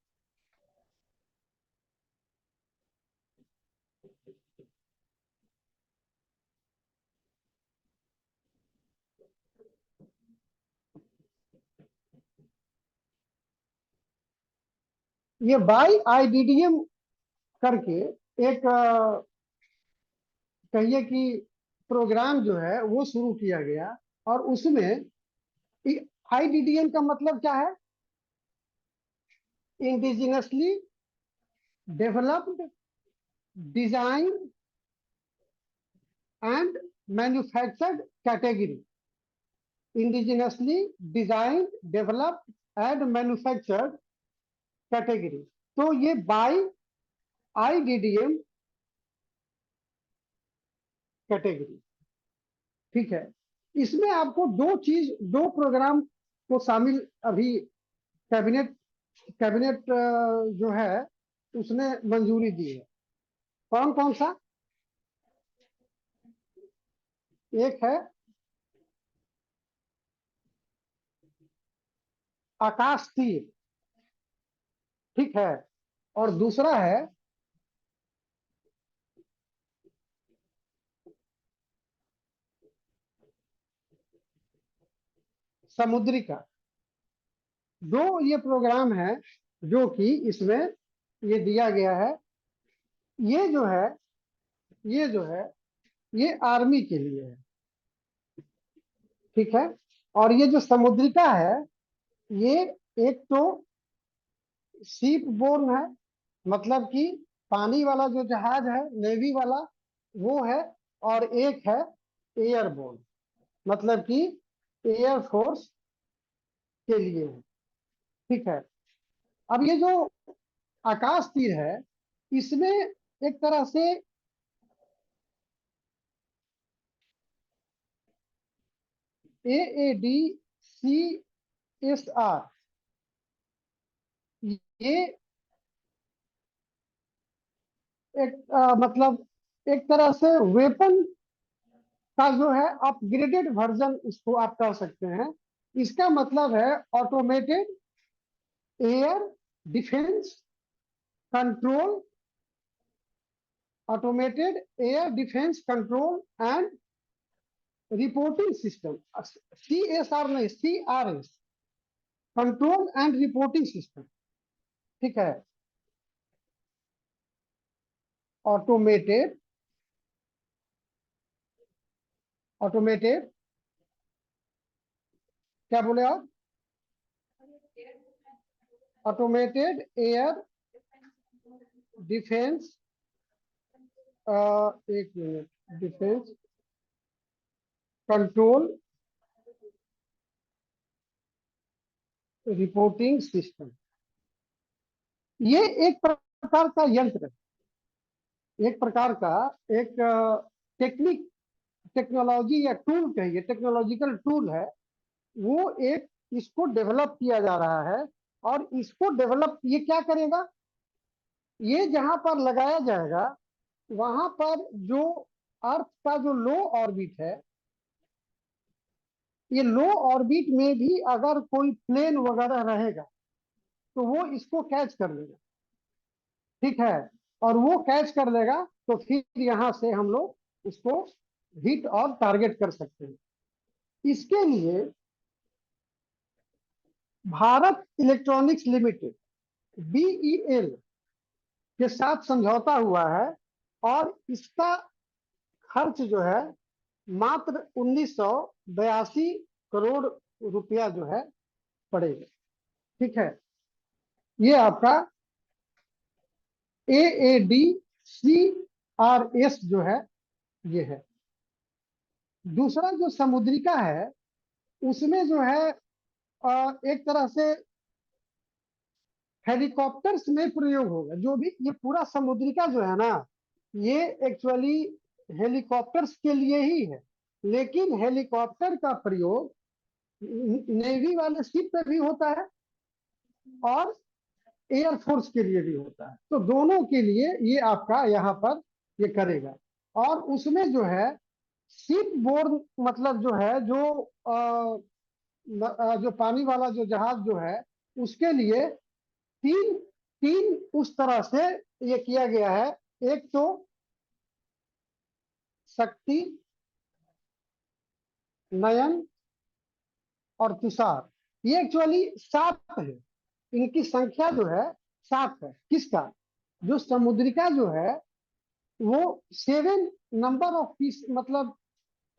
ये बाई आईडीडीएम करके एक कहिए कि प्रोग्राम जो है वो शुरू किया गया, और उसमें आईडीडीएम का मतलब क्या है? Indigenously developed, design and manufactured category. Indigenously design, developed and manufactured category. तो ये बाई आईडीडीएम कैटेगरी, ठीक है। इसमें आपको दो प्रोग्राम को शामिल अभी कैबिनेट कैबिनेट जो है उसने मंजूरी दी है। कौन कौन सा? एक है आकाश तीर, ठीक है, और दूसरा है समुद्रिका। दो ये प्रोग्राम है जो कि इसमें ये दिया गया है। ये जो है ये जो है ये आर्मी के लिए है, ठीक है। और ये जो समुद्रिका है, ये एक तो सीप बोर्न है, मतलब कि पानी वाला जो जहाज है, नेवी वाला, वो है। और एक है एयरबोर्न, मतलब कि एयर फोर्स के लिए है, ठीक है। अब ये जो आकाश तीर है, इसमें एक तरह से AADCSR, ये एक मतलब एक तरह से वेपन का जो है अपग्रेडेड वर्जन, इसको आप कह सकते हैं। इसका मतलब है automated air defence control, automated air defence control and reporting system. CSR नहीं, CRS, control and reporting system, ठीक है। ऑटोमेटेड ऑटोमेटेड क्या बोले आप? ऑटोमेटेड एयर डिफेंस, एक minute, defence control reporting system. ये एक प्रकार का यंत्र है, एक प्रकार का एक टेक्निक टेक्नोलॉजी या टूल कहिए, टेक्नोलॉजिकल टूल है। वो एक इसको डेवलप किया जा रहा है, और इसको डेवलप ये क्या करेगा, ये जहां पर लगाया जाएगा वहां पर जो अर्थ का जो लो ऑर्बिट है, ये लो ऑर्बिट में भी अगर कोई प्लेन वगैरह रहेगा तो वो इसको कैच कर लेगा, ठीक है। और वो कैच कर लेगा तो फिर यहां से हम लोग उसको हिट और टारगेट कर सकते हैं। इसके लिए भारत इलेक्ट्रॉनिक्स लिमिटेड बीईएल के साथ समझौता हुआ है, और इसका खर्च जो है मात्र 1982 करोड़ रुपया जो है पड़ेगा, ठीक है। ये आपका AADCRS जो है ये है। दूसरा जो समुद्रिका है उसमें जो है एक तरह से हेलीकॉप्टर्स में प्रयोग होगा। जो भी ये पूरा समुद्रिका जो है ना, ये एक्चुअली हेलीकॉप्टर्स के लिए ही है, लेकिन हेलीकॉप्टर का प्रयोग नेवी वाले शिप पे भी होता है और एयरफोर्स के लिए भी होता है। तो दोनों के लिए ये आपका यहाँ पर ये करेगा। और उसमें जो है शिप बोर्ड मतलब जो है जो पानी वाला जो जहाज जो है उसके लिए तीन तीन उस तरह से ये किया गया है। एक तो शक्ति, नयन और तुषार, ये एक्चुअली 7 है। इनकी संख्या जो है 7 है। किसका, जो समुद्रिका जो है वो 7 नंबर ऑफ पीस मतलब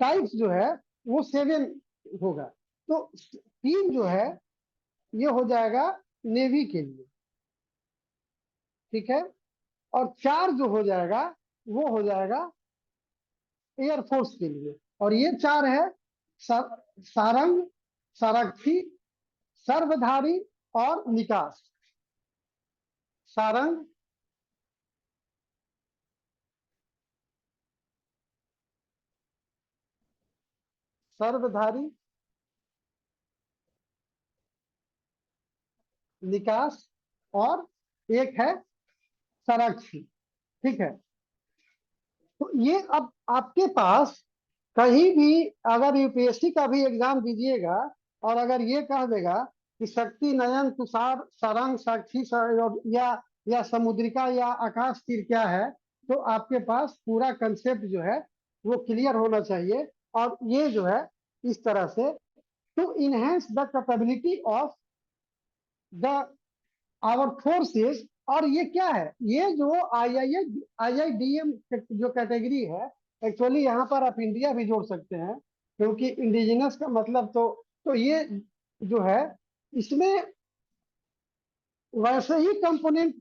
टाइप्स जो है वो 7 होगा। तो 3 जो है ये हो जाएगा नेवी के लिए, ठीक है। और 4 जो हो जाएगा वो हो जाएगा एयरफोर्स के लिए। और ये 4 है सारंग, सारथी, सर्वधारी और निकास। सारंग, सर्वधारी, निकास और एक है सारथी, ठीक है। तो ये अब आपके पास कहीं भी अगर यूपीएससी का भी एग्जाम दीजिएगा और अगर ये कह देगा कि शक्ति, नयन, तुषार, सारंग, साक्षी या समुद्रिका या आकाश तीर क्या है, तो आपके पास पूरा कंसेप्ट जो है वो क्लियर होना चाहिए। और ये जो है इस तरह से to enhance the capability of the our forces. और ये क्या है, ये जो IIDM जो कैटेगरी है, एक्चुअली यहाँ पर आप इंडिया भी जोड़ सकते हैं, क्योंकि इंडिजिनस का मतलब तो ये जो है इसमें वैसे ही कंपोनेंट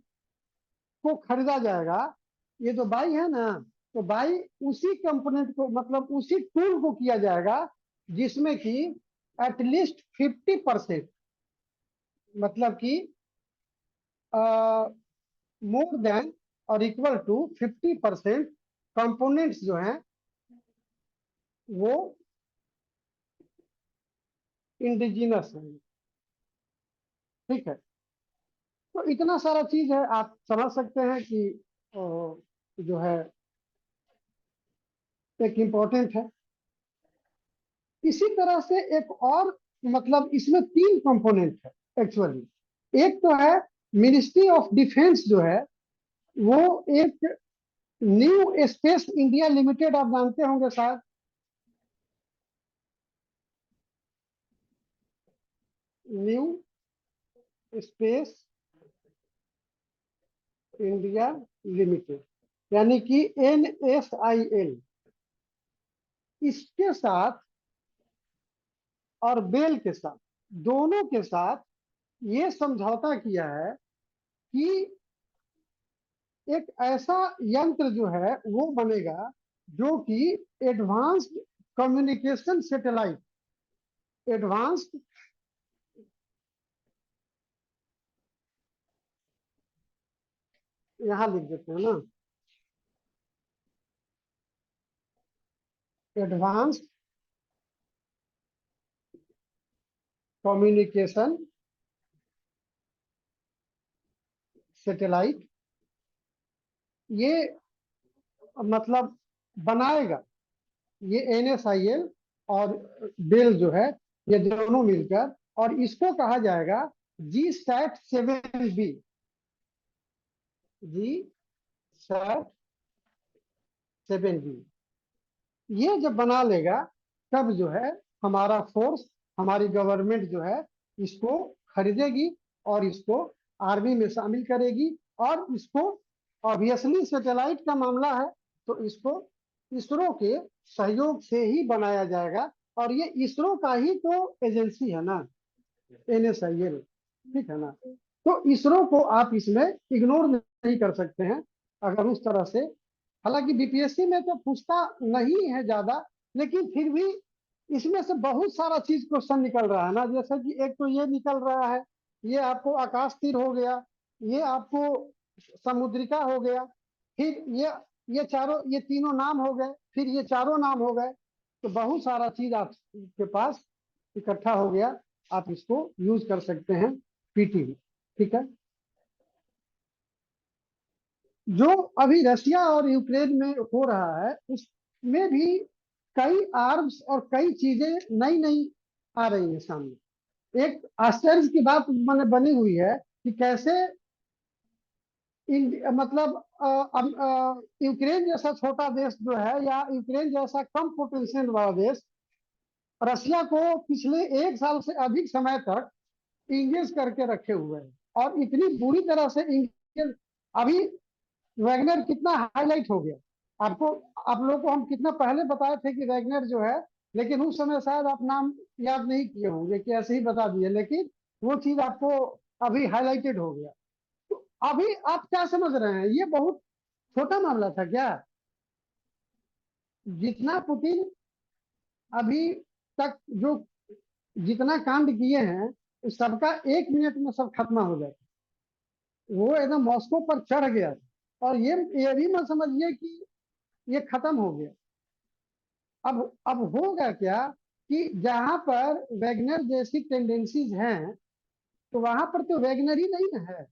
को खरीदा जाएगा। ये जो बाई है ना, तो बाई उसी कंपोनेंट को मतलब उसी टूल को किया जाएगा जिसमें कि एटलीस्ट 50% मतलब कि मोर देन और इक्वल टू 50% कंपोनेंट्स जो हैं वो इंडिजिनस हैं, ठीक है। तो इतना सारा चीज है, आप समझ सकते हैं कि जो है एक इम्पोर्टेंट है। इसी तरह से एक और मतलब इसमें 3 कंपोनेंट है एक्चुअली। एक तो है मिनिस्ट्री ऑफ डिफेंस जो है वो एक न्यू स्पेस इंडिया लिमिटेड, आप जानते होंगे शायद। न्यू स्पेस इंडिया लिमिटेड यानी कि NSIL, इसके साथ और बेल के साथ, दोनों के साथ ये समझौता किया है कि एक ऐसा यंत्र जो है वो बनेगा जो कि एडवांस्ड कम्युनिकेशन सैटेलाइट, एडवांस्ड यहां लिख देते हैं ना, एडवांस्ड कम्युनिकेशन सैटेलाइट, ये मतलब बनाएगा ये NSIL और बेल जो है, ये दोनों मिलकर, और इसको कहा जाएगा GSAT-7B। GSAT-7B ये जब बना लेगा तब जो है हमारा फोर्स, हमारी गवर्नमेंट जो है इसको खरीदेगी और इसको आर्मी में शामिल करेगी। और इसको ऑब्वियसली सैटेलाइट का मामला है तो इसको इसरो के सहयोग से ही बनाया जाएगा। और ये इसरो का ही तो एजेंसी है ना, NSIL, ठीक है ना। तो इसरो को आप इसमें इग्नोर नहीं कर सकते हैं अगर उस तरह से। हालांकि BPSC में तो पूछता नहीं है ज्यादा, लेकिन फिर भी इसमें से बहुत सारा चीज क्वेश्चन निकल रहा है ना। जैसे कि एक तो ये निकल रहा है, ये आपको आकाश तीर हो गया, ये आपको समुद्रिका हो गया, फिर ये चारों, ये तीनों नाम हो गए, फिर ये चारों नाम हो गए। तो बहुत सारा चीज आपके पास इकट्ठा हो गया, आप इसको यूज कर सकते हैं PT में, ठीक है। जो अभी रशिया और यूक्रेन में हो रहा है उसमें भी कई आर्म्स और कई चीजें नई नई आ रही है सामने। एक आश्चर्य की बात मैंने बनी हुई है कि कैसे मतलब यूक्रेन जैसा छोटा देश जो है, या यूक्रेन जैसा कम पोटेंशियल वाला देश, रशिया को पिछले 1 साल से अधिक समय तक इंगेज करके रखे हुए हैं। और इतनी बुरी तरह से इंगेज, अभी वैगनर कितना हाईलाइट हो गया आपको, आप लोगों को हम कितना पहले बताए थे कि वैगनर जो है, लेकिन उस समय शायद आप नाम याद नहीं किए होंगे कि ऐसे ही बता दिए, लेकिन वो चीज आपको अभी हाईलाइटेड हो गया। तो अभी आप क्या समझ रहे हैं, ये बहुत छोटा मामला था क्या? जितना पुतिन अभी तक जो जितना कांड किए हैं उस सबका 1 मिनट में सब खत्म हो जाता, वो एकदम मॉस्को पर चढ़ गया। और ये भी मत समझिए कि ये खत्म हो गया। अब होगा क्या कि जहां पर वैगनर जैसी टेंडेंसीज हैं, तो वहां पर तो वैगनर ही नहीं है,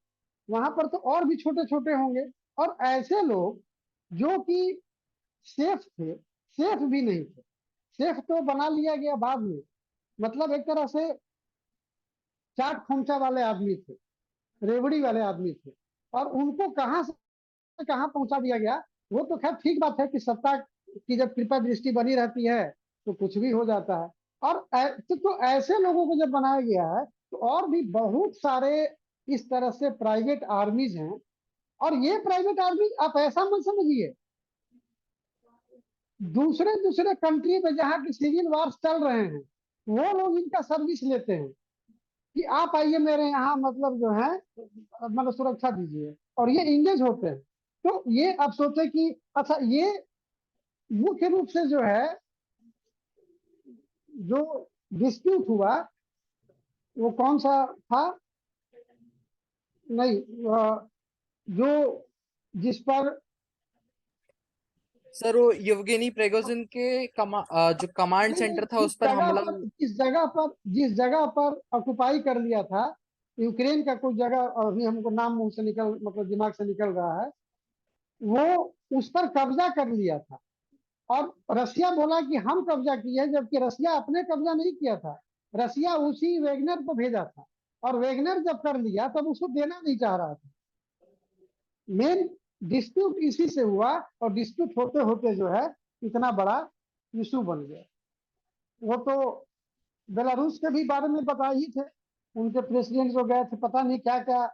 वहां पर तो और भी छोटे छोटे होंगे। और ऐसे लोग जो कि सेफ थे, सेफ भी नहीं थे, सेफ तो बना लिया गया बाद में, मतलब एक तरह से चाट खोमचा वाले आदमी थे, रेवड़ी वाले आदमी थे, और उनको कहां से कहां पहुंचा दिया गया। वो तो खैर ठीक बात है कि सत्ता की जब कृपा दृष्टि बनी रहती है तो कुछ भी हो जाता है। और तो ऐसे लोगों को जब बनाया गया है तो और भी बहुत सारे इस तरह से प्राइवेट आर्मीज हैं। और ये प्राइवेट आर्मी आप ऐसा मत समझिए, दूसरे दूसरे कंट्री में जहाँ की सिविल वार्स चल रहे हैं वो लोग इनका सर्विस लेते हैं कि आप आइए मेरे यहाँ, मतलब जो है मतलब सुरक्षा दीजिए, और ये इंगेज होते हैं। तो ये आप सोचे कि अच्छा, ये मुख्य रूप से जो है जो डिस्प्यूट हुआ वो कौन सा था? नहीं, जो जिस पर सर वो येवगेनी प्रिगोजिन के जो कमांड नहीं नहीं, सेंटर था उस पर हमला। जिस जगह पर ऑक्युपाई कर लिया था यूक्रेन का कोई जगह, अभी हमको नाम मुंह से निकल, मतलब दिमाग से निकल रहा है, वो उस पर कब्जा कर लिया था। और रसिया बोला कि हम कब्जा किए, जबकि रसिया अपने कब्जा नहीं किया था, रसिया उसी वेगनर को भेजा था। और वेगनर जब कर लिया तब उसको देना नहीं चाह रहा था। मेन डिस्प्यूट इसी से हुआ, और डिस्प्यूट होते होते जो है इतना बड़ा इशू बन गया। वो तो बेलारूस के भी बारे में पता ही थे, उनके प्रेसिडेंट जो गए थे, पता नहीं क्या क्या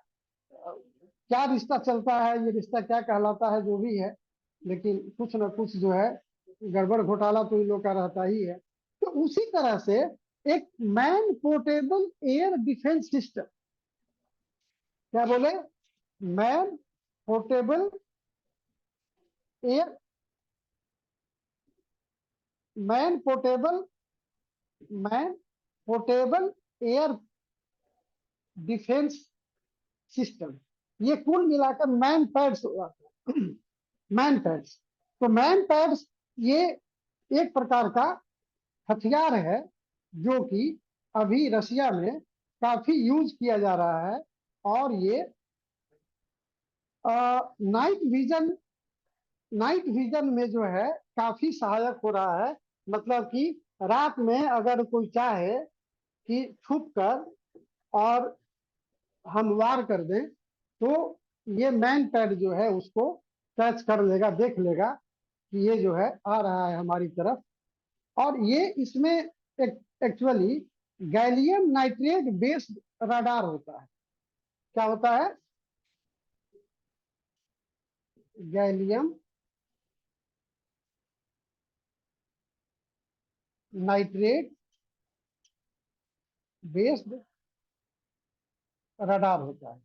क्या रिश्ता चलता है, ये रिश्ता क्या कहलाता है, जो भी है, लेकिन कुछ ना कुछ जो है गड़बड़ घोटाला तो इन लोग का रहता ही है। तो उसी तरह से एक man portable air defence system, क्या बोले, man portable air man portable man portable air defence system, ये कुल मिलाकर मैन पैड्स हुआ। मैन पैड्स, तो मैन पैड्स ये एक प्रकार का हथियार है जो कि अभी रशिया में काफी यूज किया जा रहा है, और ये नाइट विजन नाइट विजन में जो है काफी सहायक हो रहा है। मतलब कि रात में अगर कोई चाहे कि छुप कर और हम वार कर दें, तो ये मैन पैड जो है उसको कैच कर लेगा, देख लेगा कि ये जो है आ रहा है हमारी तरफ। और ये इसमें actually gallium nitrate based radar होता है। क्या होता है? गैलियम नाइट्रेट बेस्ड रडार होता है।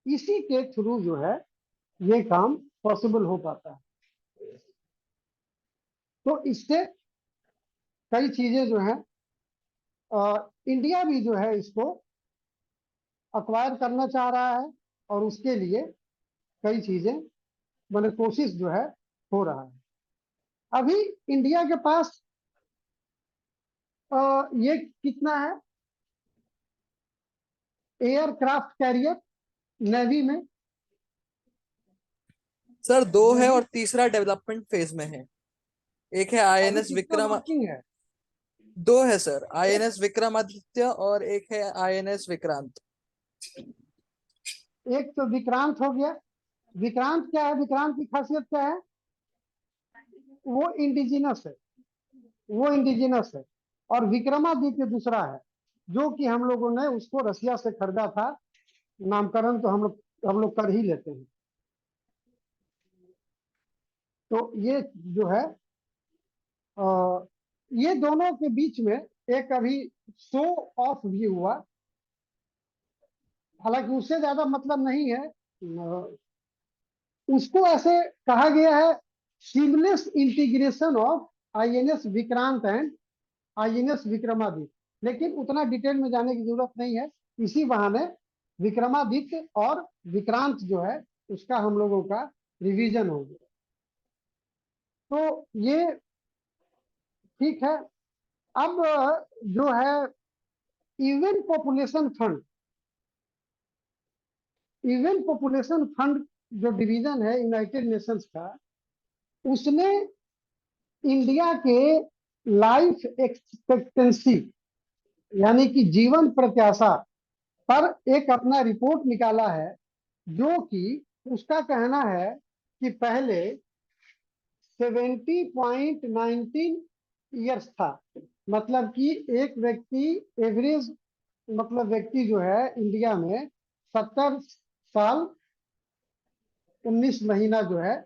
इसी के थ्रू जो है ये काम पॉसिबल हो पाता है। तो इससे कई चीजें जो है इंडिया भी जो है इसको अक्वायर करना चाह रहा है, और उसके लिए कई चीजें मैंने कोशिश जो है हो रहा है। अभी इंडिया के पास ये कितना है एयरक्राफ्ट कैरियर नेवी में? सर 2 है नेवी और तीसरा डेवलपमेंट फेज में है। एक है अभी आईएनएस कितना विक्रम, वर्किंग है? 2 है सर, एक आईएनएस विक्रमादित्य और एक है आईएनएस विक्रांत। एक तो विक्रांत हो गया। विक्रांत क्या है? विक्रांत की खासियत क्या है? वो इंडिजिनस है, वो इंडिजिनस है। और विक्रमादित्य दूसरा है, जो कि हम लोगों ने उसको रसिया से खरीदा था। नामकरण तो हम लोग कर ही लेते हैं। तो ये जो है ये दोनों के बीच में एक अभी शो ऑफ भी हुआ। हालांकि उससे ज्यादा मतलब नहीं है। उसको ऐसे कहा गया है seamless integration of INS Vikrant and INS Vikramaditya, लेकिन उतना डिटेल में जाने की जरूरत नहीं है। इसी बहाने विक्रमादित्य और विक्रांत जो है उसका हम लोगों का रिवीजन हो गया। तो ये ठीक है। अब जो है UN population fund, UN population fund जो डिवीजन है यूनाइटेड नेशंस का, उसने इंडिया के लाइफ एक्सपेक्टेंसी यानी कि जीवन प्रत्याशा पर एक अपना रिपोर्ट निकाला है, जो कि उसका कहना है कि पहले 70.19 ईयर्स था। मतलब कि एक व्यक्ति एवरेज, मतलब व्यक्ति जो है इंडिया में 70 साल 19 महीना जो है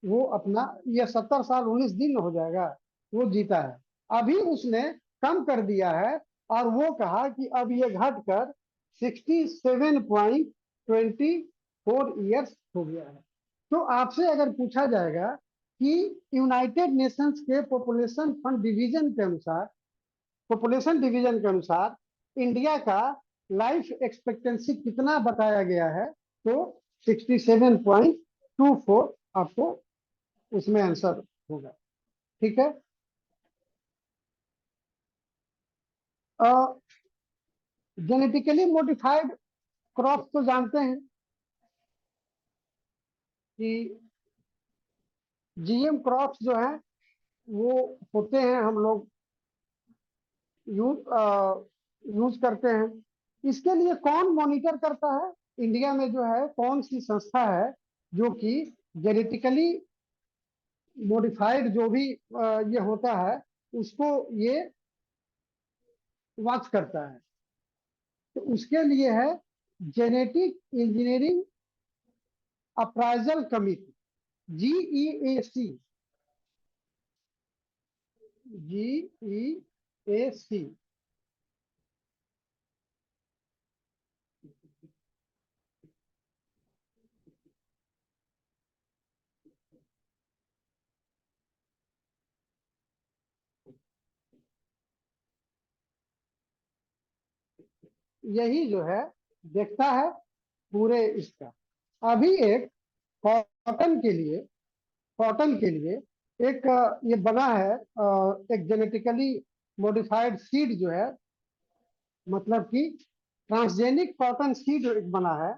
वो अपना, ये 70 साल 19 दिन हो जाएगा, वो जीता है। अभी उसने कम कर दिया है और वो कहा कि अब ये घटकर 67.24 हो गया है। तो आपसे अगर पूछा जाएगा कि यूनाइटेड नेशंस के पॉपुलेशन डिवीजन के अनुसार इंडिया का लाइफ एक्सपेक्टेंसी कितना बताया गया है, तो 67.24 आपको उसमें आंसर होगा। ठीक है। जेनेटिकली मॉडिफाइड क्रॉप तो जानते हैं कि जीएम क्रॉप्स जो है वो होते हैं, हम लोग यूज करते हैं। इसके लिए कौन मॉनिटर करता है? इंडिया में जो है कौन सी संस्था है जो कि जेनेटिकली मॉडिफाइड जो भी ये होता है उसको ये वॉच करता है? तो उसके लिए है genetic engineering appraisal committee, GEAC. GEAC यही जो है देखता है पूरे इसका। अभी एक कॉटन के लिए, कॉटन के लिए एक ये बना है एक जेनेटिकली मॉडिफाइड सीड जो है, मतलब कि ट्रांसजेनिक कॉटन सीड एक बना है,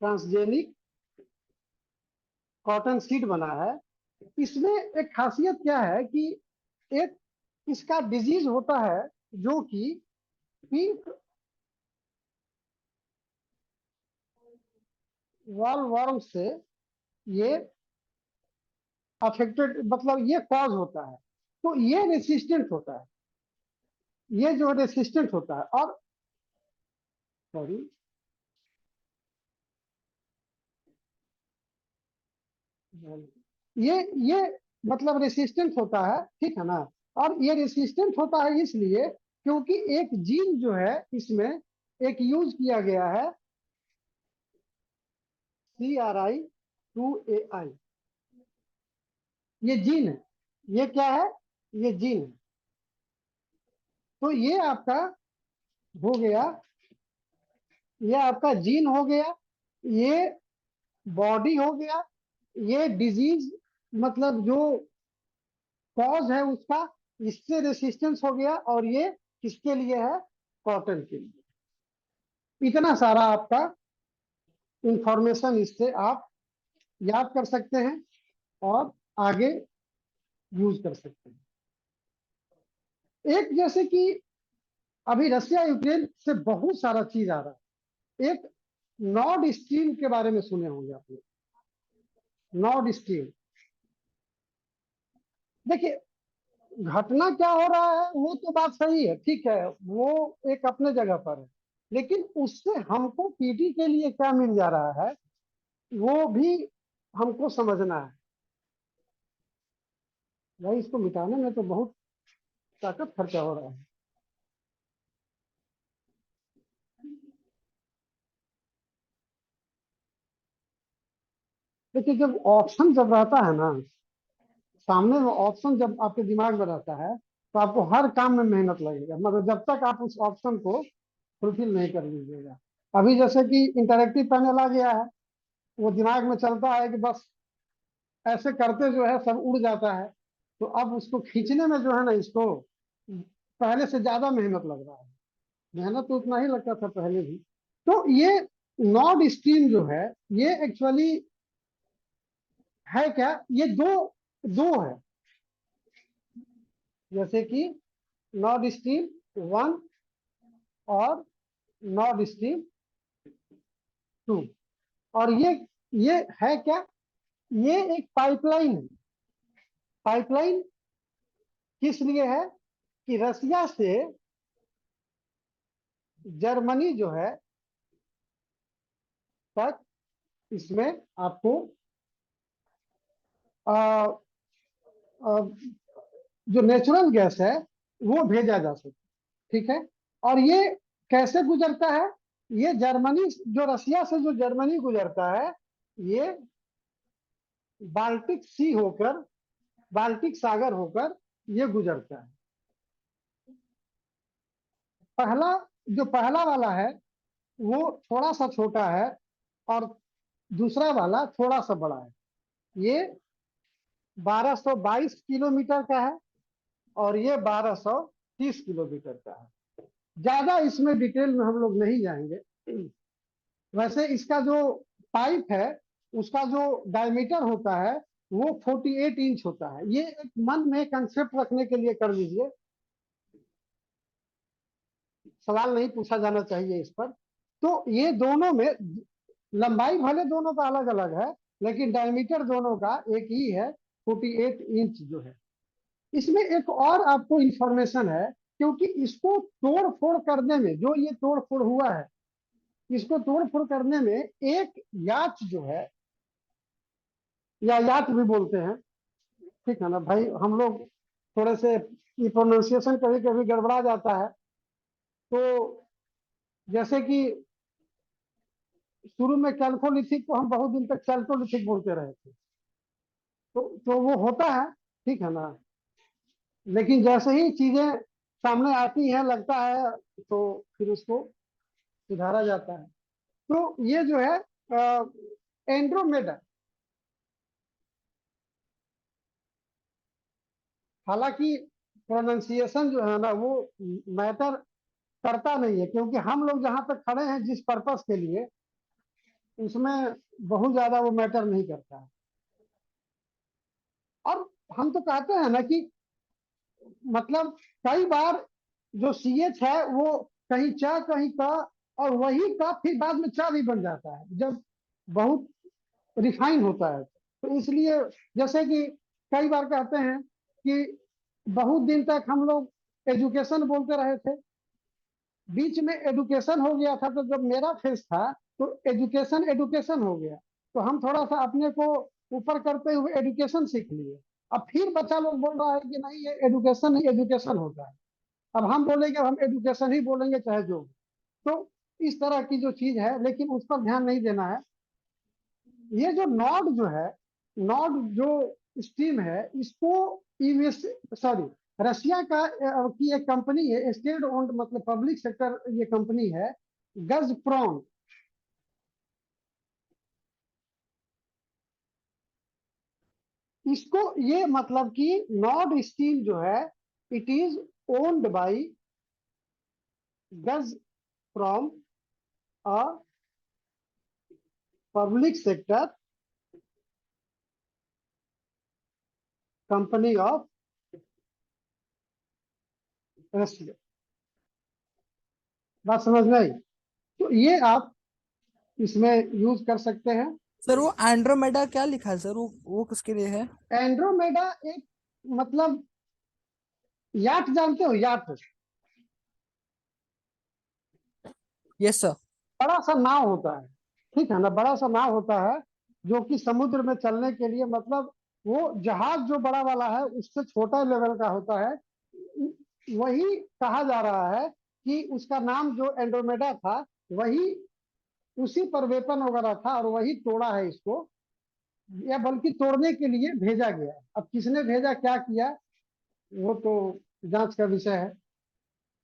ट्रांसजेनिक कॉटन सीड बना है। इसमें एक खासियत क्या है कि एक इसका डिजीज होता है जो कि पिंक वॉल वर्म से ये अफेक्टेड, मतलब ये कॉज होता है। तो ये रेसिस्टेंट होता है, ये जो रेसिस्टेंट होता है। और सॉरी, ये मतलब रेसिस्टेंट होता है, ठीक है ना। और ये रेसिस्टेंट होता है इसलिए क्योंकि एक जीन जो है इसमें एक यूज किया गया है, CRI2AI। ये जीन है, ये क्या है, ये जीन है। तो ये आपका हो गया, ये आपका जीन हो गया, ये बॉडी हो गया, ये डिजीज मतलब जो कॉज है उसका, इससे रेसिस्टेंस हो गया। और ये किसके लिए है, कॉटन के लिए। इतना सारा आपका इंफॉर्मेशन इससे आप याद कर सकते हैं और आगे यूज कर सकते हैं। एक जैसे कि अभी रशिया यूक्रेन से बहुत सारा चीज आ रहा है। एक नॉर्ड स्ट्रीम के बारे में सुने होंगे आपने, नॉर्ड स्ट्रीम। देखिए, घटना क्या हो रहा है वो तो बात सही है, ठीक है, वो एक अपने जगह पर है। लेकिन उससे हमको पीटी के लिए क्या मिल जा रहा है वो भी हमको समझना है। भाई इसको मिटाने में तो बहुत ताकत खर्चा हो रहा है। देखिए, जब ऑप्शन जब रहता है ना सामने में, ऑप्शन जब आपके दिमाग में रहता है तो आपको हर काम में मेहनत लगेगा, मगर जब तक आप उस ऑप्शन को फुलफिल नहीं कर लीजिएगा। अभी जैसे कि इंटरेक्टिव पैनल आ गया है, वो दिमाग में चलता है कि बस ऐसे करते जो है सब उड़ जाता है। तो अब उसको खींचने में जो है ना, इसको पहले से ज्यादा मेहनत लग रहा है। मेहनत तो उतना ही लगता था पहले भी। तो ये नॉर्ड स्ट्रीम जो है, ये एक्चुअली है क्या, ये दो दो है। जैसे कि नॉर्ड स्ट्रीम 1 और नॉर्ड स्ट्रीम 2। और ये है क्या, ये एक पाइपलाइन है। पाइपलाइन किस लिए है कि रसिया से जर्मनी जो है तक, इसमें आपको आ, आ, जो नेचुरल गैस है वो भेजा जा सकता है, ठीक है। और ये कैसे गुजरता है, ये जर्मनी, जो रसिया से जो जर्मनी गुजरता है, ये बाल्टिक सी होकर, बाल्टिक सागर होकर ये गुजरता है। पहला, जो पहला वाला है वो थोड़ा सा छोटा है और दूसरा वाला थोड़ा सा बड़ा है। ये 1222 किलोमीटर का है और ये 1230 किलोमीटर का है। ज्यादा इसमें डिटेल में हम लोग नहीं जाएंगे। वैसे इसका जो पाइप है उसका जो डायमीटर होता है वो 48 इंच होता है। ये एक मन में कंसेप्ट रखने के लिए कर लीजिए, सवाल नहीं पूछा जाना चाहिए इस पर। तो ये दोनों में लंबाई भले दोनों का अलग अलग है, लेकिन डायमीटर दोनों का एक ही है, 48 इंच जो है। इसमें एक और आपको इंफॉर्मेशन है, क्योंकि इसको तोड़ फोड़ करने में, जो ये तोड़ फोड़ हुआ है, इसको तोड़ फोड़ करने में एक याच जो है, या याच भी बोलते हैं, ठीक है ना भाई, हम लोग थोड़े से ये प्रोनाउंसिएशन कभी कभी गड़बड़ा जाता है। तो जैसे कि शुरू में कैल्कोलिथिक को हम बहुत दिन तक चैल्कोलिथिक बोलते रहे थे। तो वो होता है, ठीक है ना। लेकिन जैसे ही चीजें सामने आती है लगता है तो फिर उसको सुधारा जाता है। तो ये जो है एंड्रोमेडा, हालांकि प्रोनाउंसिएशन जो है ना वो मैटर करता नहीं है, क्योंकि हम लोग जहां तक खड़े हैं जिस पर्पस के लिए, उसमें बहुत ज्यादा वो मैटर नहीं करता है। और हम तो कहते हैं ना कि मतलब कई बार जो सीएच है वो कहीं चा कहीं का, और वही का फिर बाद में चा भी बन जाता है जब बहुत रिफाइन होता है। तो इसलिए जैसे कि कई बार कहते हैं कि बहुत दिन तक हम लोग एजुकेशन बोलते रहे थे, बीच में एडुकेशन हो गया था, तो जब मेरा फेस था तो एजुकेशन एडुकेशन हो गया, तो हम थोड़ा सा अपने को ऊपर करते हुए एडुकेशन सीख लिए। अब फिर बच्चा लोग बोल रहा है कि नहीं ये एडुकेशन ही एजुकेशन होता है, अब हम बोलेंगे, अब हम एडुकेशन ही बोलेंगे चाहे जो। तो इस तरह की जो चीज है, लेकिन उस पर ध्यान नहीं देना है। ये जो नॉड जो है, नॉड जो स्ट्रीम है, इसको यूएस सॉरी रशिया का की एक कंपनी है, स्टेट ओन्ड मतलब पब्लिक सेक्टर ये कंपनी है, गजप्रॉम। इसको ये मतलब कि नॉर्ड स्टील जो है, it is owned by Gazprom, a public sector company of Russia. बात समझ में आई? तो ये आप इसमें यूज कर सकते हैं। सर वो एंड्रोमेडा क्या लिखा है सर, वो किसके लिए है? एंड्रोमेडा एक मतलब याट जानते हो, याट? Yes sir. बड़ा सा नाव होता है, ठीक है ना, बड़ा सा नाव होता है जो कि समुद्र में चलने के लिए, मतलब वो जहाज जो बड़ा वाला है उससे छोटा लेवल का होता है। वही कहा जा रहा है कि उसका नाम जो एंड्रोमेडा था, वही उसी पर वेपन वगैरह था, और वही तोड़ा है इसको, या बल्कि तोड़ने के लिए भेजा गया। अब किसने भेजा, क्या किया, वो तो जांच का विषय है,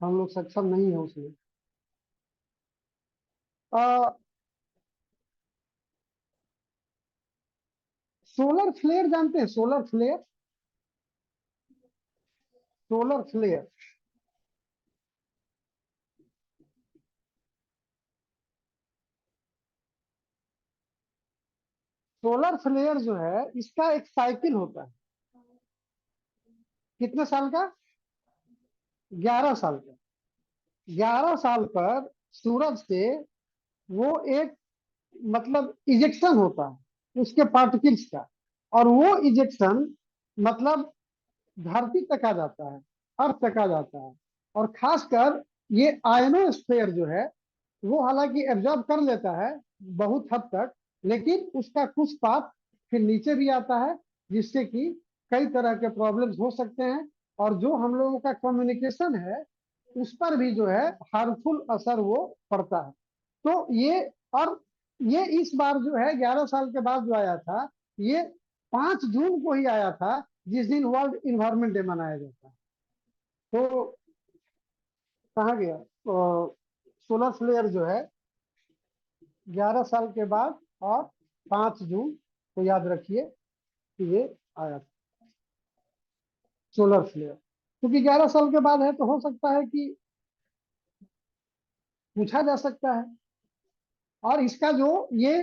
हम लोग सक्षम नहीं है उसमें। सोलर फ्लेयर जानते हैं? Solar flare, solar flare. Solar flare जो है, इसका एक साइकिल होता है, कितने साल का? 11 साल का। 11 साल पर सूरज से वो एक मतलब इजेक्शन होता है उसके पार्टिकल्स का, और वो इजेक्शन मतलब धरती तक आ जाता है, अर्थ तक आ जाता है। और खासकर ये आयनोस्फेयर जो है, वो हालांकि एब्जॉर्ब कर लेता है बहुत हद तक, लेकिन उसका कुछ पार्ट फिर नीचे भी आता है, जिससे कि कई तरह के प्रॉब्लम्स हो सकते हैं। और जो हम लोगों का कम्युनिकेशन है उस पर भी जो है हार्मफुल असर वो पड़ता है। तो ये, और ये इस बार जो है 11 साल के बाद जो आया था, ये 5 जून को ही आया था, जिस दिन वर्ल्ड इन्वायरमेंट डे मनाया जाता है। तो कहाँ गया सोलर फ्लेयर जो है, 11 साल के बाद, और 5 जून को याद रखिए कि ये आया था सोलर फ्लेयर। क्योंकि 11 साल के बाद है तो हो सकता है कि पूछा जा सकता है। और इसका जो ये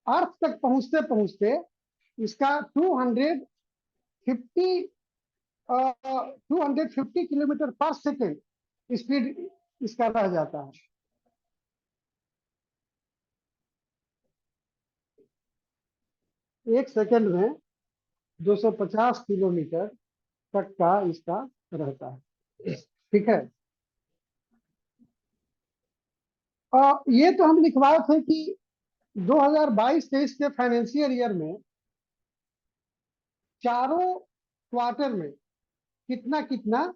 अर्थ तक पहुंचते पहुंचते इसका 250 पर सेकेंड स्पीड इसका रह जाता है। एक सेकेंड में 250 किलोमीटर तक का इसका रहता है, ठीक है। ये तो हम लिखवाए थे कि 2022-23 के फाइनेंशियल ईयर में चारों क्वार्टर में कितना कितना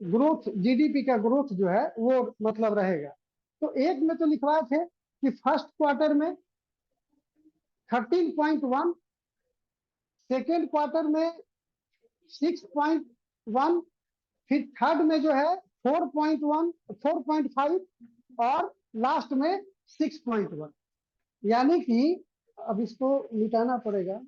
ग्रोथ, जीडीपी का ग्रोथ जो है वो मतलब रहेगा। तो एक में तो लिखवाए थे कि फर्स्ट क्वार्टर में 13.1, सेकेंड क्वार्टर में 6.8, 4.1, फिर थर्ड में जो है 4.1, 4.5 और लास्ट में 6.1। यानी कि अब इसको मिटाना पड़ेगा।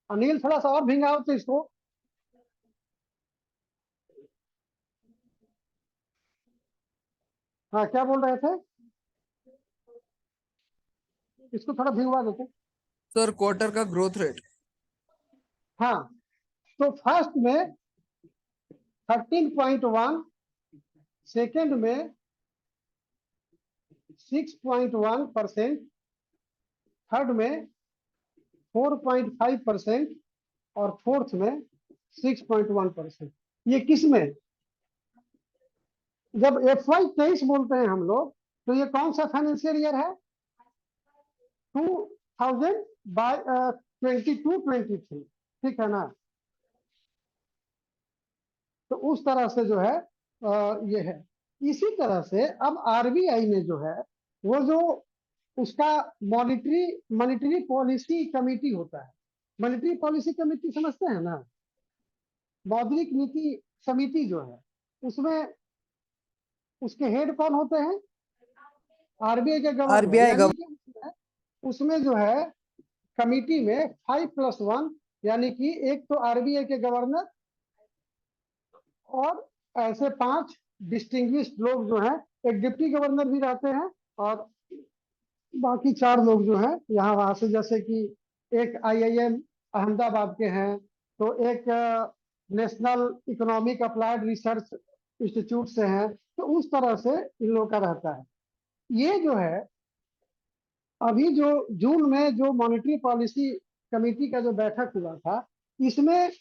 अनिल थोड़ा सा और भिंगाओ तो इसको। हाँ, क्या बोल रहे थे? इसको थोड़ा भिंगवा देते। सर क्वार्टर का ग्रोथ रेट। हाँ, तो फर्स्ट में 13.1, सेकेंड में 6.1%, थर्ड में 4.5% और फोर्थ में 6.1%। ये किस में? जब FY23 बोलते हैं हम लोग, तो ये कौन सा फाइनेंशियल ईयर है? 2022-23, ठीक है ना? तो उस तरह से जो है ये है। इसी तरह से अब RBI ने जो है वो जो उसका मॉनिटरी पॉलिसी कमेटी होता है। मॉनिटरी पॉलिसी कमेटी समझते हैं ना? मौद्रिक नीति समिति जो है, उसमें उसके हेड कौन होते हैं? RBI के गवर्नर। RBI यानी कि उसमें जो है कमिटी में 5+1, यानी कि एक तो RBI के गवर्नर और ऐसे 5 डिस्टिंग्विश्ड लोग जो हैं, एक डिप्टी गवर्नर भी रहते हैं और बाकी 4 लोग जो हैं यहाँ वहां से, जैसे कि एक IIM अहमदाबाद के हैं, तो एक national economic applied research institute से हैं। तो उस तरह से इन लोगों का रहता है। ये जो है अभी जो जून में जो मॉनेटरी पॉलिसी कमेटी का जो बैठक हुआ था, इसमें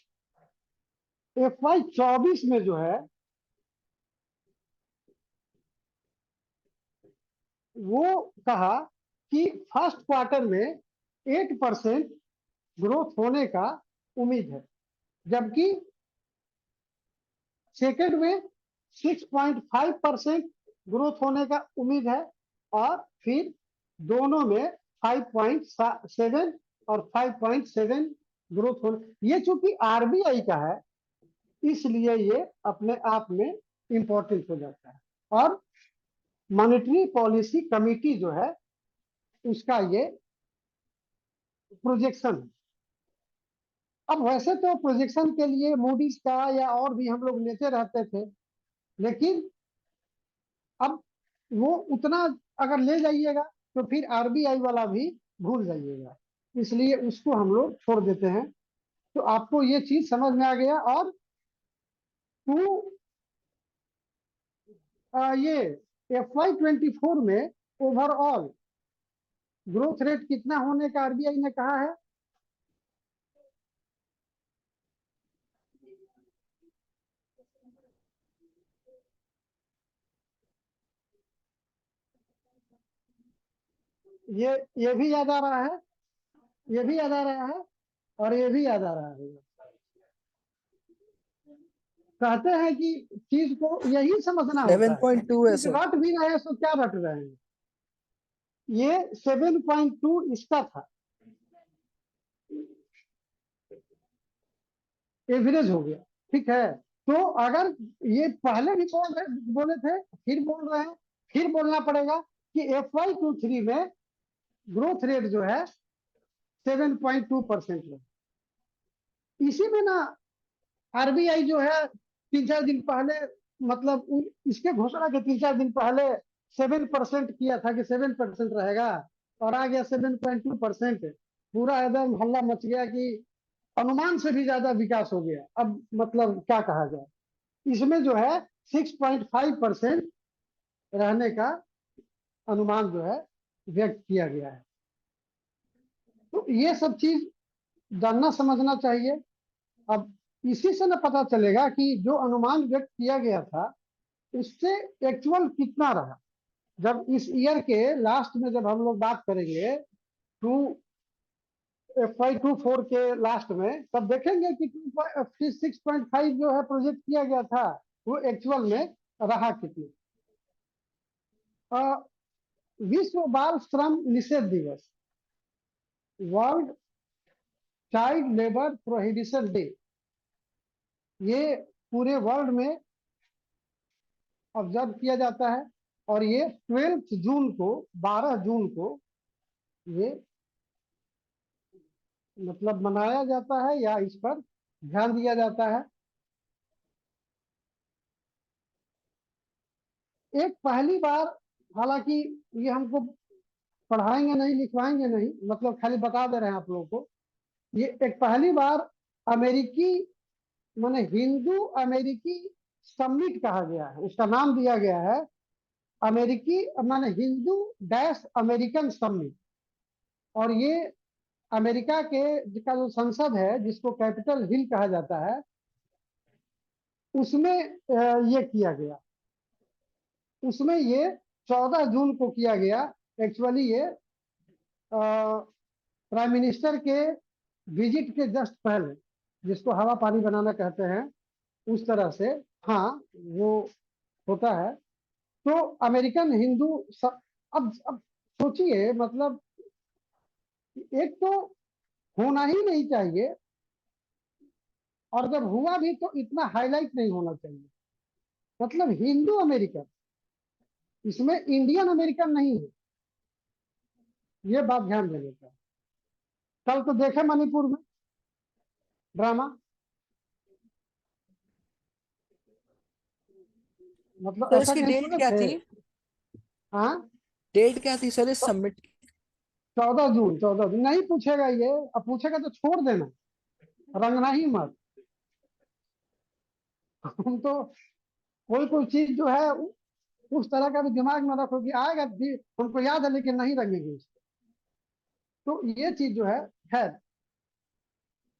FY24 में जो है वो कहा कि फर्स्ट क्वार्टर में 8% ग्रोथ होने का उम्मीद है, जबकि सेकेंड में 6.5% ग्रोथ होने का उम्मीद है, और फिर दोनों में 5.7 और 5.7 ग्रोथ होने। ये चूंकि RBI का है, इसलिए ये अपने आप में इंपॉर्टेंट हो जाता है। और मॉनेटरी पॉलिसी कमेटी जो है उसका ये प्रोजेक्शन है। अब वैसे तो प्रोजेक्शन के लिए मूडीज का या और भी हम लोग लेते रहते थे, लेकिन अब वो उतना अगर ले जाइएगा तो फिर RBI वाला भी भूल जाइएगा, इसलिए उसको हम लोग छोड़ देते हैं। तो आपको ये चीज समझ में आ गया। और टू ये FY24 में ओवरऑल ग्रोथ रेट कितना होने का RBI ने कहा है? ये भी याद आ रहा है, ये भी याद आ रहा है, और ये भी याद आ रहा है। कहते हैं कि चीज को यही समझना होता है। 7.2 है सर। रट भी रहे हैं तो क्या रट रहे हैं? ये 7.2 इसका था, एवरेज हो गया, ठीक है। तो अगर ये पहले भी बोले थे, फिर बोल रहे हैं, फिर बोलना पड़ेगा कि FY23 में ग्रोथ रेट जो है 7.2% है। इसी में ना RBI जो है 3-4 दिन पहले, मतलब इसके घोषणा के 3-4 दिन पहले 7% किया था कि 7% रहेगा, और आ गया 7.2%। पूरा एकदम हल्ला मच गया कि अनुमान से भी ज्यादा विकास हो गया। अब मतलब क्या कहा जाए, इसमें जो है 6.5% रहने का अनुमान जो है व्यक्त किया गया है। तो ये सब चीज जानना समझना चाहिए। अब इसी से ना पता चलेगा कि जो अनुमान व्यक्त किया गया था उससे एक्चुअल कितना रहा। जब इस ईयर के लास्ट में जब हम लोग बात करेंगे टू FY24 के लास्ट में, तब देखेंगे कि 6.5 जो है प्रोजेक्ट किया गया था वो एक्चुअल में रहा कितना। विश्व बाल श्रम निषेध दिवस, world child labour prohibition day, ये पूरे वर्ल्ड में ऑब्जर्व किया जाता है और ये 12 जून को, 12 जून को ये मतलब मनाया जाता है या इस पर ध्यान दिया जाता है। एक पहली बार, हालांकि ये हमको पढ़ाएंगे नहीं, लिखवाएंगे नहीं, मतलब खाली बता दे रहे हैं आप लोगों को, ये एक पहली बार अमेरिकी माने हिंदू अमेरिकी समिट कहा गया है, उसका नाम दिया गया है अमेरिकी माने हिंदू डैश अमेरिकन समिट। और ये अमेरिका के का जो संसद है, जिसको कैपिटल हिल कहा जाता है, उसमें ये किया गया, उसमें ये 14 जून को किया गया। एक्चुअली ये प्राइम मिनिस्टर के विजिट के जस्ट पहले, जिसको हवा पानी बनाना कहते हैं, उस तरह से हाँ वो होता है। तो अमेरिकन हिंदू अब सोचिए, मतलब एक तो होना ही नहीं चाहिए, और जब हुआ भी तो इतना हाईलाइट नहीं होना चाहिए। मतलब हिंदू अमेरिकन, इसमें इंडियन अमेरिकन नहीं है, ये बात ध्यान देने का। कल तो देखे मणिपुर में ड्रामा, मतलब सर ऐसा इसकी कहीं डेट सुने क्या थे? थी? हाँ, डेट क्या थी सर इस सबमिट की? 14 जून, 14 जून नहीं पूछेगा ये, अब पूछेगा तो छोड़ देना, रंगना ही मत। हम तो कोई कोई चीज जो है उस तरह का भी दिमाग में रखो कि आएगा भी, हमको याद है लेकिन नहीं रंगेगी उसको। तो ये चीज जो है।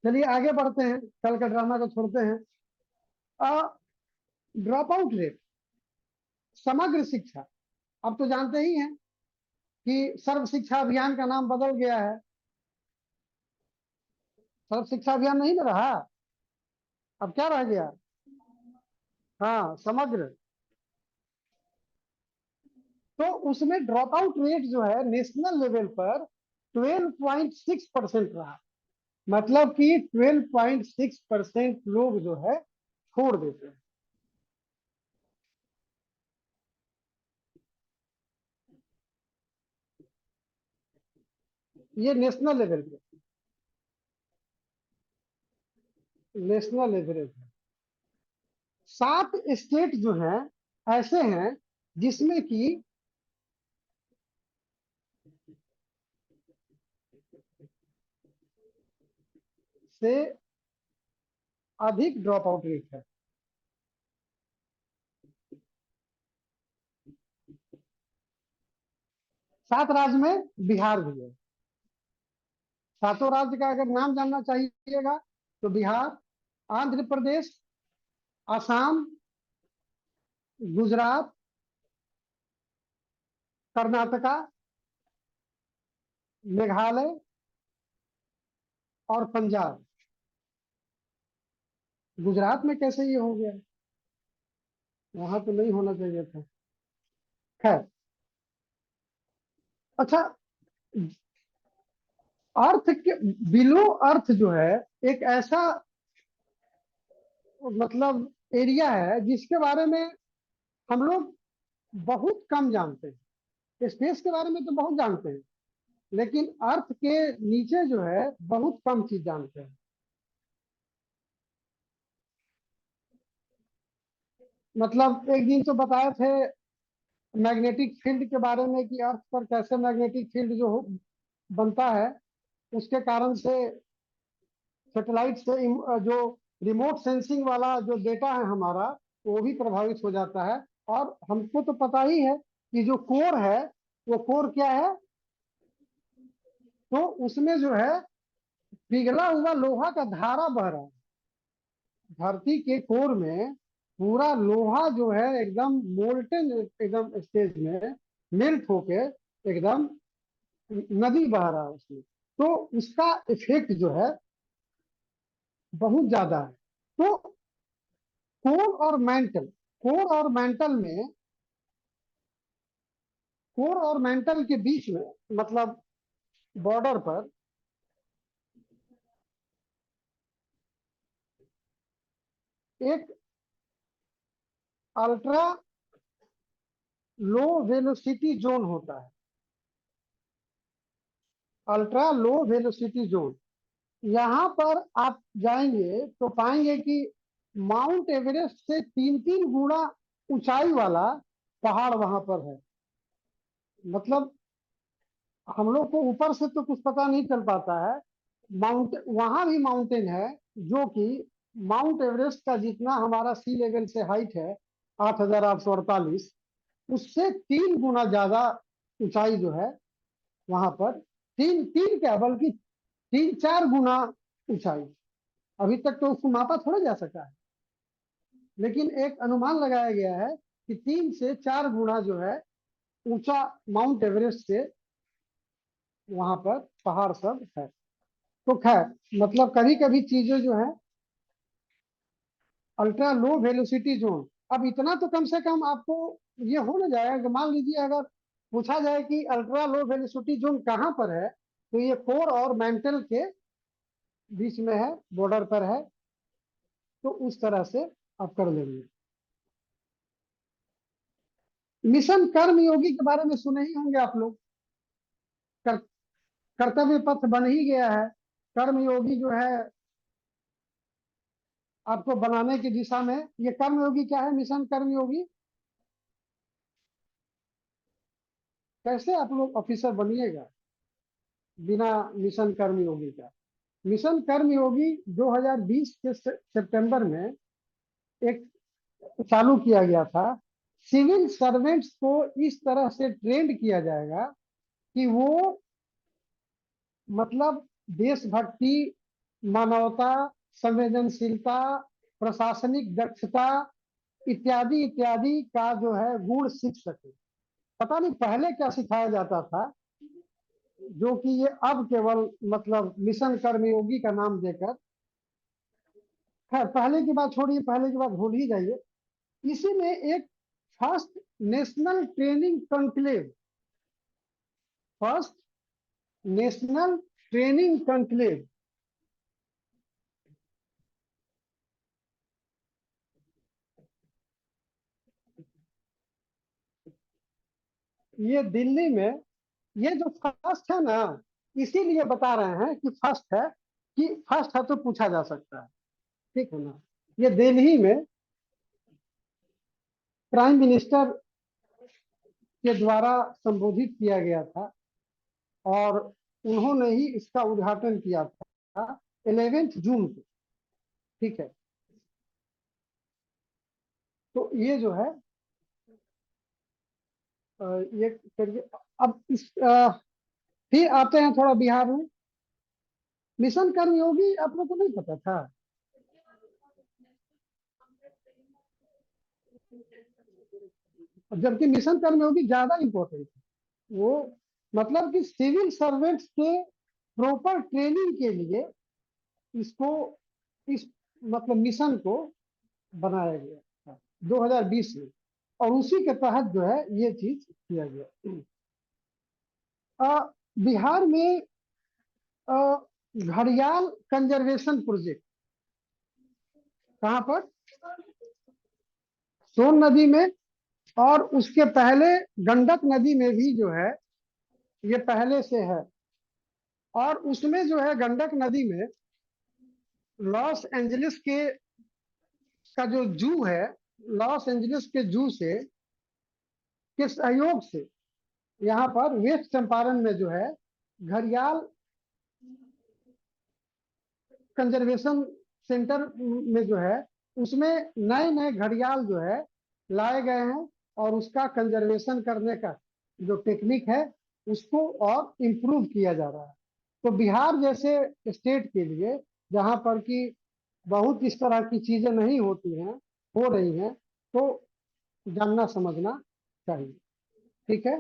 चलिए आगे बढ़ते हैं, कल का ड्रामा को छोड़ते हैं। ड्रॉप आउट रेट, समग्र शिक्षा, अब तो जानते ही हैं कि सर्व शिक्षा अभियान का नाम बदल गया है, सर्व शिक्षा अभियान नहीं ना रहा, अब क्या रह गया? हाँ, समग्र। तो उसमें ड्रॉप आउट रेट जो है नेशनल लेवल पर 12.6% रहा। मतलब कि 12.6% लोग जो है छोड़ देते हैं। ये नेशनल लेवल पे, नेशनल एवरेज है। 7 स्टेट जो हैं ऐसे हैं जिसमें कि से अधिक ड्रॉप आउट रेट है। 7 राज्य में बिहार भी है। 7 राज्य का अगर नाम जानना चाहिएगा तो बिहार, आंध्र प्रदेश, असम, गुजरात, कर्नाटका, मेघालय और पंजाब। गुजरात में कैसे ये हो गया? वहां तो नहीं होना चाहिए था। खैर, अच्छा, अर्थ के बिलो अर्थ जो है एक ऐसा मतलब एरिया है जिसके बारे में हम लोग बहुत कम जानते हैं। स्पेस के बारे में तो बहुत जानते हैं, लेकिन अर्थ के नीचे जो है बहुत कम चीज जानते हैं। मतलब एक दिन तो बताए थे मैग्नेटिक फील्ड के बारे में कि अर्थ पर कैसे मैग्नेटिक फील्ड जो बनता है, उसके कारण से सैटेलाइट से जो रिमोट सेंसिंग वाला जो डेटा है हमारा, वो भी प्रभावित हो जाता है। और हमको तो पता ही है कि जो कोर है, वो कोर क्या है, तो उसमें जो है पिघला हुआ लोहा का धारा बह रहा है। धरती के कोर में पूरा लोहा जो है एकदम मोल्टन, एकदम स्टेज में मेल्ट होके एकदम नदी बह रहा है उसमें। तो उसका इफेक्ट जो है बहुत ज्यादा है। तो कोर और मेंटल, कोर और मेंटल में कोर और मेंटल के बीच में, मतलब बॉर्डर पर एक अल्ट्रा लो वेलोसिटी जोन होता है, अल्ट्रा लो वेलोसिटी जोन। यहाँ पर आप जाएंगे तो पाएंगे कि माउंट एवरेस्ट से 3-3 गुना ऊंचाई वाला पहाड़ वहां पर है। मतलब हम लोग को ऊपर से तो कुछ पता नहीं चल पाता है, वहां भी माउंटेन है जो कि माउंट एवरेस्ट का जितना हमारा सी लेवल से हाइट है 8,848, उससे 3 गुना ज्यादा ऊंचाई जो है वहां पर, तीन तीन क्या बल्कि 3-4 गुना ऊंचाई। अभी तक तो उसको मापा थोड़ा जा सका है, लेकिन एक अनुमान लगाया गया है कि 3 से 4 गुना जो है ऊंचा माउंट एवरेस्ट से वहां पर पहाड़ सब है। तो खैर, मतलब कभी कभी चीजें जो है अल्ट्रा लो वेलोसिटी जोन, अब इतना तो कम से कम आपको ये हो ना जाएगा कि मान लीजिए अगर पूछा जाए कि अल्ट्रा लो वेलोसिटी जोन कहाँ पर है, तो ये कोर और मेंटल के बीच में है, बॉर्डर पर है। तो उस तरह से आप कर लेंगे। मिशन कर्मयोगी के बारे में सुने ही होंगे आप लोग। कर, कर्तव्य पथ बन ही गया है, कर्मयोगी जो है आपको बनाने की दिशा में। ये कर्मयोगी क्या है, मिशन कर्मयोगी? कैसे आप लोग ऑफिसर बनिएगा बिना मिशन कर्मयोगी का? मिशन कर्मयोगी 2020 के सितंबर में एक चालू किया गया था। सिविल सर्वेंट्स को इस तरह से ट्रेंड किया जाएगा कि वो मतलब देशभक्ति, मानवता, संवेदनशीलता, प्रशासनिक दक्षता इत्यादि इत्यादि का जो है गुण सीख सके। पता नहीं पहले क्या सिखाया जाता था, जो कि ये अब केवल मतलब मिशन कर्मयोगी का नाम देकर, खैर पहले की बात छोड़िए, पहले की बात भूल ही जाइए। इसी में एक first national training conclave, first national training conclave, ये दिल्ली में, ये जो फर्स्ट है ना, इसीलिए बता रहे हैं कि फर्स्ट है, कि फर्स्ट है तो पूछा जा सकता है, ठीक है ना। ये दिल्ली में प्राइम मिनिस्टर के द्वारा संबोधित किया गया था और उन्होंने ही इसका उद्घाटन किया था 11 जून को, ठीक है। तो ये जो है ये करिए। अब फिर आते हैं थोड़ा बिहार में। मिशन कर्मयोगी आप लोग को नहीं पता था? जबकि मिशन कर्मयोगी ज्यादा इंपॉर्टेंट है। वो मतलब कि सिविल सर्वेंट्स के प्रॉपर ट्रेनिंग के लिए इसको, इस मतलब मिशन को बनाया गया था 2020 में, और उसी के तहत जो है ये चीज किया गया। बिहार में घड़ियाल कंजर्वेशन प्रोजेक्ट कहाँ पर? सोन नदी में, और उसके पहले गंडक नदी में भी जो है ये पहले से है। और उसमें जो है गंडक नदी में लॉस एंजलिस के का जो जू है, लॉस एंजलिस के जू से के सहयोग से यहाँ पर वेस्ट चंपारण में जो है घड़ियाल कंजर्वेशन सेंटर में जो है उसमें नए नए घड़ियाल जो है लाए गए हैं, और उसका कंजर्वेशन करने का जो टेक्निक है उसको और इम्प्रूव किया जा रहा है। तो बिहार जैसे स्टेट के लिए, जहाँ पर कि बहुत इस तरह की चीजें नहीं होती हैं, हो रही हैं, तो जानना समझना चाहिए, ठीक है।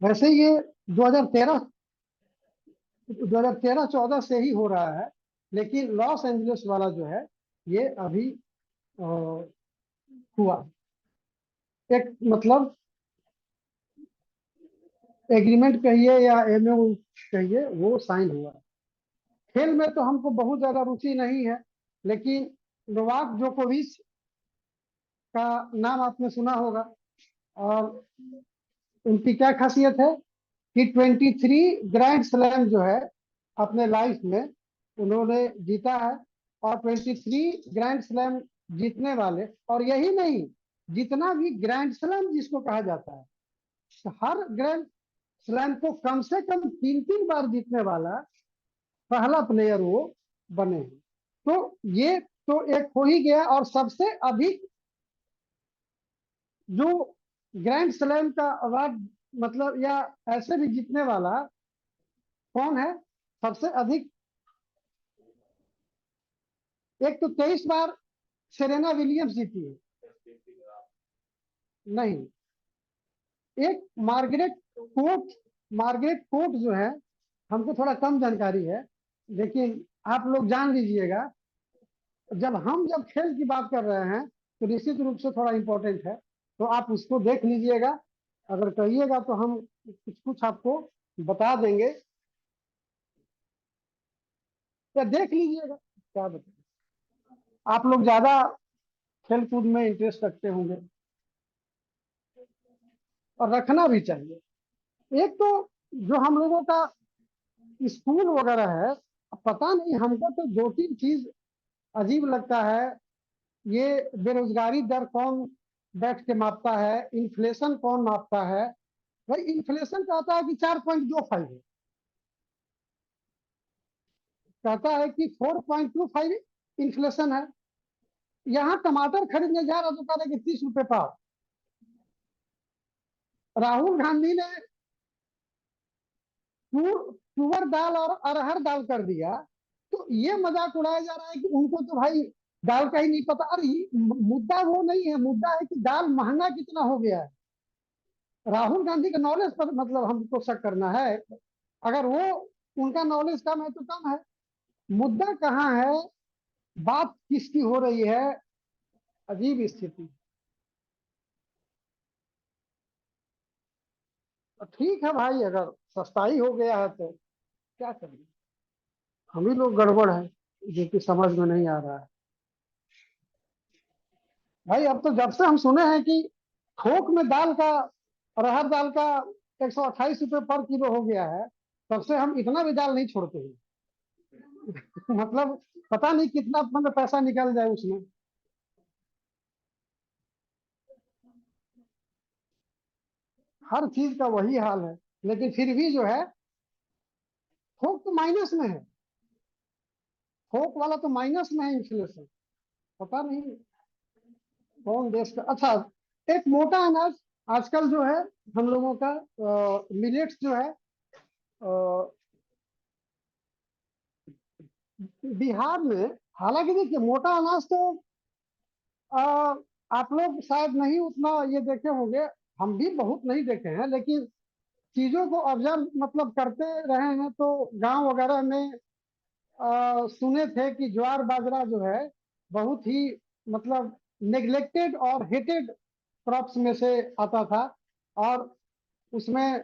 वैसे ये 2013 2013-14 से ही हो रहा है, लेकिन लॉस एंजलिस वाला जो है ये अभी हुआ। एक मतलब एग्रीमेंट कहिए या एमओयू कहिए, वो साइन हुआ। खेल में तो हमको बहुत ज्यादा रुचि नहीं है, लेकिन नोवाक जोकोविच का नाम आपने सुना होगा। और उनकी क्या खासियत है कि 23 ग्रैंड स्लैम जो है अपने लाइफ में उन्होंने जीता है। और 23 ग्रैंड स्लैम जीतने वाले, और यही नहीं, जितना भी ग्रैंड स्लैम जिसको कहा जाता है, हर ग्रैंड स्लैम को कम से कम 3 3 बार जीतने वाला पहला प्लेयर वो बने हैं। तो ये तो एक हो ही गया। और सबसे अधिक जो ग्रैंड स्लैम का अवार्ड मतलब या ऐसे भी जीतने वाला कौन है सबसे अधिक? एक तो 23 बार सेरेना विलियम्स जीती है, नहीं। एक मार्गरेट कोर्ट जो है, हमको थोड़ा कम जानकारी है, लेकिन आप लोग जान लीजिएगा। जब खेल की बात कर रहे हैं तो निश्चित रूप से थोड़ा इम्पोर्टेंट है, तो आप उसको देख लीजिएगा। अगर कहिएगा तो हम कुछ कुछ आपको बता देंगे, या देख लीजिएगा, क्या बताएं। आप लोग ज्यादा खेल कूद में इंटरेस्ट रखते होंगे, और रखना भी चाहिए। एक तो जो हम लोगों का स्कूल वगैरह है, पता नहीं, हमको तो 2 3 चीज अजीब लगता है। ये बेरोजगारी दर कौन बैठ के मापता है, इन्फ्लेशन कौन मापता है? भाई इन्फ्लेशन कहता है कि 4.25 है, कहता है कि 4.25 इन्फ्लेशन है। यहाँ टमाटर खरीदने जा रहा तो कह रहे कि 30 रुपए पाव। राहुल गांधी ने तुअर दाल और अरहर दाल कर दिया, तो ये मजाक उड़ाया जा रहा है कि उनको तो भाई दाल का ही नहीं पता। अरे मुद्दा वो नहीं है, मुद्दा है कि दाल महंगा कितना हो गया है। राहुल गांधी के नॉलेज पर मतलब हमको शक करना है? अगर वो, उनका नॉलेज कम है तो कम है। मुद्दा कहाँ है, बात किसकी हो रही है? अजीब स्थिति। तो ठीक है भाई, अगर सस्ताई हो गया है तो क्या करें। हम ही लोग गड़बड़ है, जो कि समझ में नहीं आ रहा है। भाई अब तो जब से हम सुने हैं कि थोक में दाल का, अरहर दाल का 128 रुपये पर किलो हो गया है, तब से हम इतना भी दाल नहीं छोड़ते हैं। मतलब पता नहीं कितना मतलब पैसा निकल जाए उसमें। हर चीज का वही हाल है, लेकिन फिर भी जो है, थोक तो माइनस में है। थोक वाला तो माइनस में है इन्फ्लेशन। पता नहीं कौन देश का। अच्छा, एक मोटा अनाज आजकल जो है हम लोगों का, मिलेट्स जो है, अ, बिहार में, हालांकि देखिए मोटा अनाज तो अ, आप लोग शायद नहीं उतना ये देखे होंगे, हम भी बहुत नहीं देखे हैं, लेकिन चीजों को ऑब्जर्व मतलब करते रहे हैं, तो गांव वगैरह में सुने थे कि ज्वार बाजरा जो है बहुत ही मतलब नेग्लेक्टेड और हेटेड क्रॉप्स में से आता था। और उसमें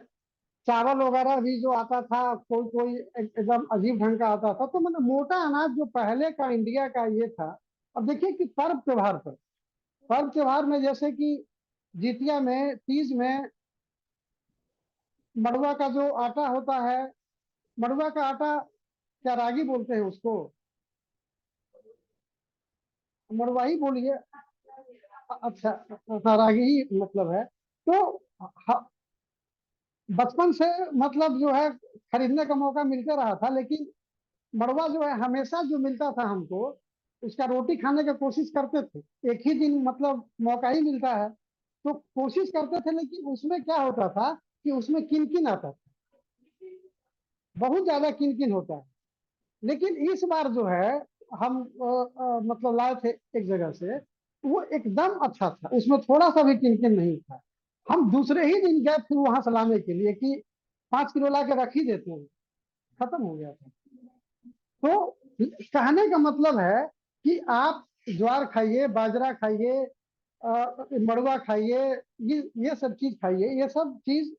चावल वगैरह भी जो आता था, कोई कोई एकदम अजीब ढंग का आता था। तो मतलब मोटा अनाज जो पहले का इंडिया का ये था। अब देखिए कि पर्व त्योहार में जैसे कि जितिया में, तीज में, मड़ुआ का जो आटा होता है, मड़ुआ का आटा, क्या रागी बोलते हैं उसको? मड़ुआ ही बोलिए। अच्छा, हाँ, रागी ही मतलब है। तो बचपन से मतलब जो है खरीदने का मौका मिलते रहा था, लेकिन मड़ुआ जो है हमेशा जो मिलता था हमको, उसका रोटी खाने की कोशिश करते थे। एक ही दिन मतलब मौका ही मिलता है तो कोशिश करते थे, लेकिन उसमें क्या होता था कि उसमें किन आता था, बहुत ज्यादा किन होता है। लेकिन इस बार जो है हम मतलब लाए थे एक जगह से, वो एकदम अच्छा था, उसमें थोड़ा सा भी किन नहीं था। हम दूसरे ही दिन गए फिर वहां से लाने के लिए कि 5 किलो ला के रख ही देते हैं, खत्म हो गया था। तो कहने का मतलब है कि आप ज्वार खाइए, बाजरा खाइए, मड़ुआ खाइए, ये सब चीज खाइए। ये सब चीज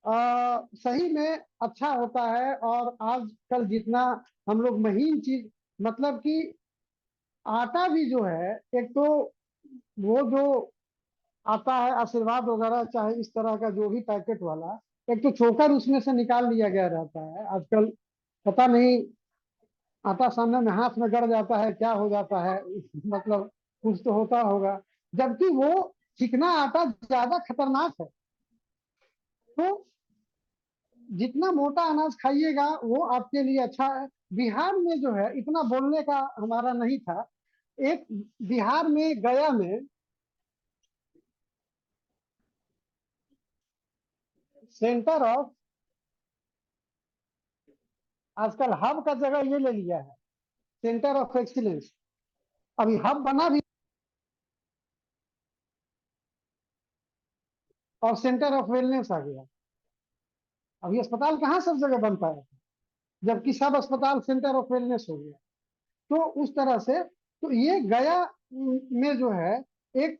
सही में अच्छा होता है। और आजकल जितना हम लोग महीन चीज, मतलब कि आटा भी जो है, एक तो वो जो आता है आशीर्वाद वगैरह, चाहे इस तरह का जो भी पैकेट वाला, एक तो चोकर उसमें से निकाल लिया गया रहता है आजकल। पता नहीं, आटा सामने में हाथ में गड़ जाता है, क्या हो जाता है मतलब कुछ तो होता होगा। जबकि वो चिकना आटा ज्यादा खतरनाक है। तो जितना मोटा अनाज खाइएगा वो आपके लिए अच्छा है। बिहार में जो है, इतना बोलने का हमारा नहीं था। एक बिहार में गया में सेंटर ऑफ, आजकल हब का जगह ये ले लिया है, सेंटर ऑफ एक्सीलेंस। अभी हब बना भी, और सेंटर ऑफ वेलनेस आ गया। अभी अस्पताल कहाँ सब जगह बन पाया था, जबकि सब अस्पताल सेंटर ऑफ वेलनेस हो गया। तो उस तरह से, तो ये गया में जो है एक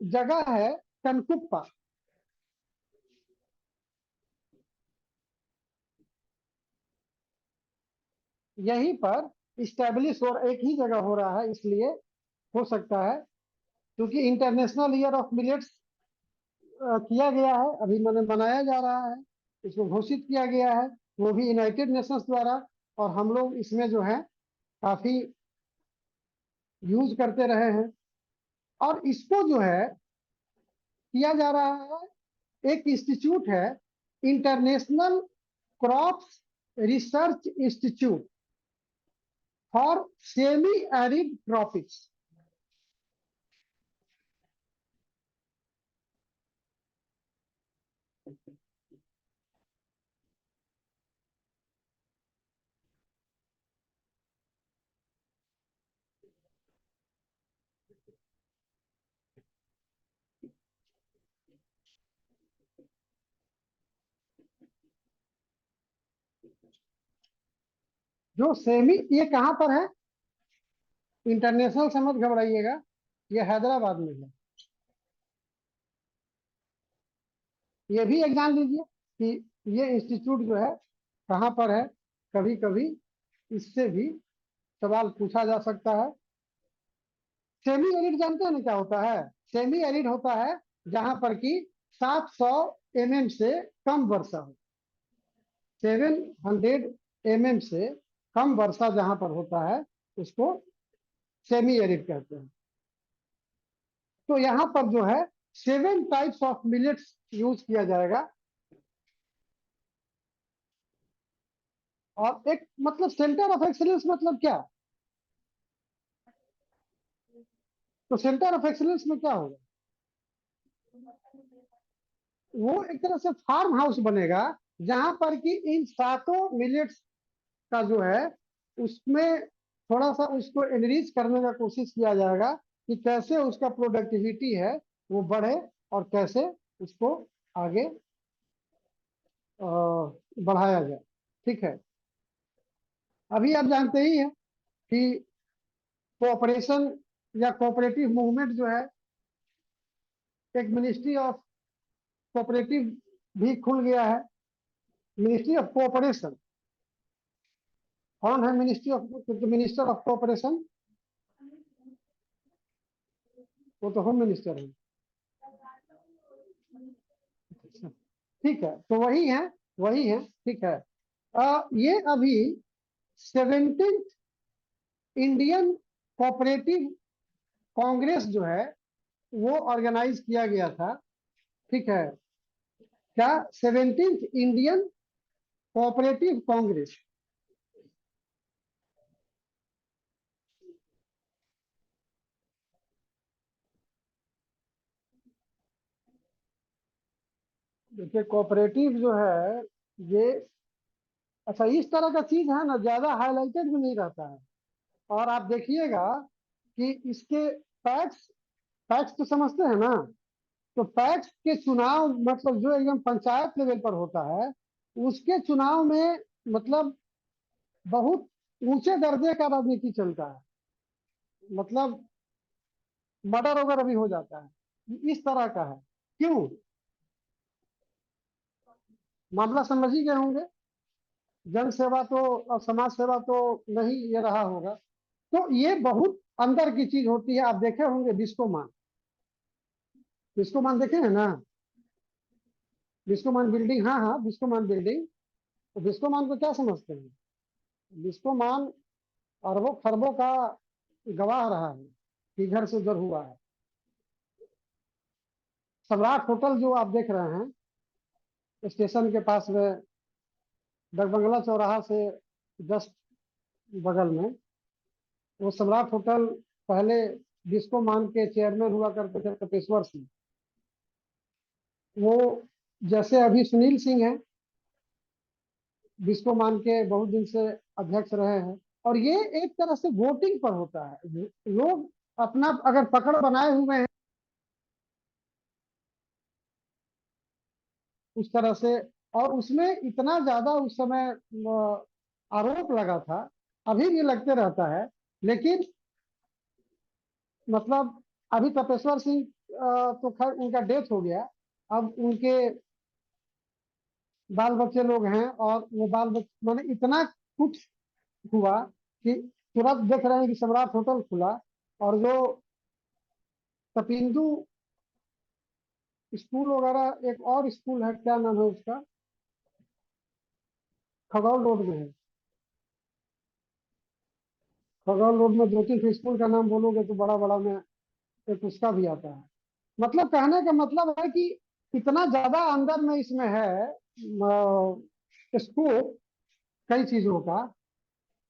जगह है, कनकुप्पा। यहीं पर इस्टेब्लिश हो, एक ही जगह हो रहा है, इसलिए हो सकता है क्योंकि इंटरनेशनल ईयर ऑफ मिलेट्स किया गया है, अभी मैंने मनाया जा रहा है, इसको घोषित किया गया है, वो भी यूनाइटेड नेशंस द्वारा। और हम लोग इसमें जो है काफी यूज करते रहे हैं। और इसको जो है किया जा रहा है, एक इंस्टीट्यूट है, international crops research institute for semi arid tropics. जो सेमी, ये कहाँ पर है, इंटरनेशनल से मत घबराइएगा, ये हैदराबाद में है। ये भी एक जान लीजिए कि ये इंस्टीट्यूट जो है कहाँ पर है। कभी कभी इससे भी सवाल पूछा जा सकता है। सेमी एरिड जानते हैं ना क्या होता है? सेमी एरिड होता है जहां पर कि 700 mm से कम वर्षा हो। 700 mm से कम वर्षा जहां पर होता है उसको सेमी एरिड कहते हैं। तो यहाँ पर जो है 7 टाइप्स ऑफ मिलेट्स यूज किया जाएगा। और एक मतलब सेंटर ऑफ एक्सीलेंस मतलब क्या? तो सेंटर ऑफ एक्सीलेंस में क्या होगा? वो एक तरह से फार्म हाउस बनेगा जहां पर कि इन सातों मिलेट्स का जो है उसमें थोड़ा सा उसको एनरिच करने का कोशिश किया जाएगा कि कैसे उसका प्रोडक्टिविटी है वो बढ़े, और कैसे उसको आगे बढ़ाया जाए। ठीक है। अभी आप जानते ही हैं कि कोऑपरेशन या कोऑपरेटिव मूवमेंट जो है, एक मिनिस्ट्री ऑफ कोऑपरेटिव भी खुल गया है। मिनिस्ट्री ऑफ कोऑपरेशन, कौन है ministry of, minister of cooperation? वो तो होम मिनिस्टर है। ठीक है, तो वही है, वही है। ठीक है। ये अभी 17th इंडियन कोऑपरेटिव कांग्रेस जो है वो ऑर्गेनाइज किया गया था। ठीक है। क्या? 17th Indian cooperative Congress. देखिए कोऑपरेटिव जो है ये, अच्छा इस तरह का चीज है ना, ज्यादा हाईलाइटेड भी नहीं रहता है। और आप देखिएगा कि इसके पैक्स, पैक्स तो समझते हैं ना? तो पैक्स के चुनाव मतलब जो एकदम पंचायत लेवल पर होता है, उसके चुनाव में मतलब बहुत ऊंचे दर्जे का राजनीति चलता है। मतलब मर्डर वगैरह भी हो जाता है, इस तरह का है। क्यों? मामला समझ ही गए होंगे। जन सेवा तो और समाज सेवा तो नहीं ये रहा होगा। तो ये बहुत अंदर की चीज होती है। आप देखे होंगे बिस्कोमान, बिस्कोमान देखे हैं ना? बिस्कोमान बिल्डिंग, हाँ हाँ बिस्कोमान बिल्डिंग। तो बिस्कोमान को क्या समझते हैं? बिस्कोमान अरबों खरबों का गवाह रहा है कि इधर से उधर हुआ है। सम्राट होटल जो आप देख रहे हैं स्टेशन के पास में, डगबंगला चौराहा से जस्ट बगल में, वो सम्राट होटल पहले बिस्कोमान के चेयरमैन हुआ करते थे तपेश्वर सिंह। वो जैसे अभी सुनील सिंह है, बिस्कोमान के बहुत दिन से अध्यक्ष रहे हैं। और ये एक तरह से वोटिंग पर होता है। लोग अपना अगर पकड़ बनाए हुए हैं उस तरह से, और उसमें इतना ज्यादा उस समय आरोप लगा था, अभी भी लगते रहता है। लेकिन मतलब अभी तपेश्वर सिंह तो खैर उनका डेथ हो गया। अब उनके बाल बच्चे लोग हैं, और वो बाल बच्चे मैंने इतना कुछ हुआ कि तुरंत देख रहे हैं कि सम्राट होटल खुला। और जो तपिंदु स्कूल वगैरह एक और स्कूल है, क्या नाम है उसका, खगौल रोड में है। खगौल रोड में दो तीन स्कूल का नाम बोलोगे तो बड़ा बड़ा में एक उसका भी आता है। मतलब कहने का मतलब है कि इतना ज्यादा अंदर में इसमें है स्कोप कई चीजों का।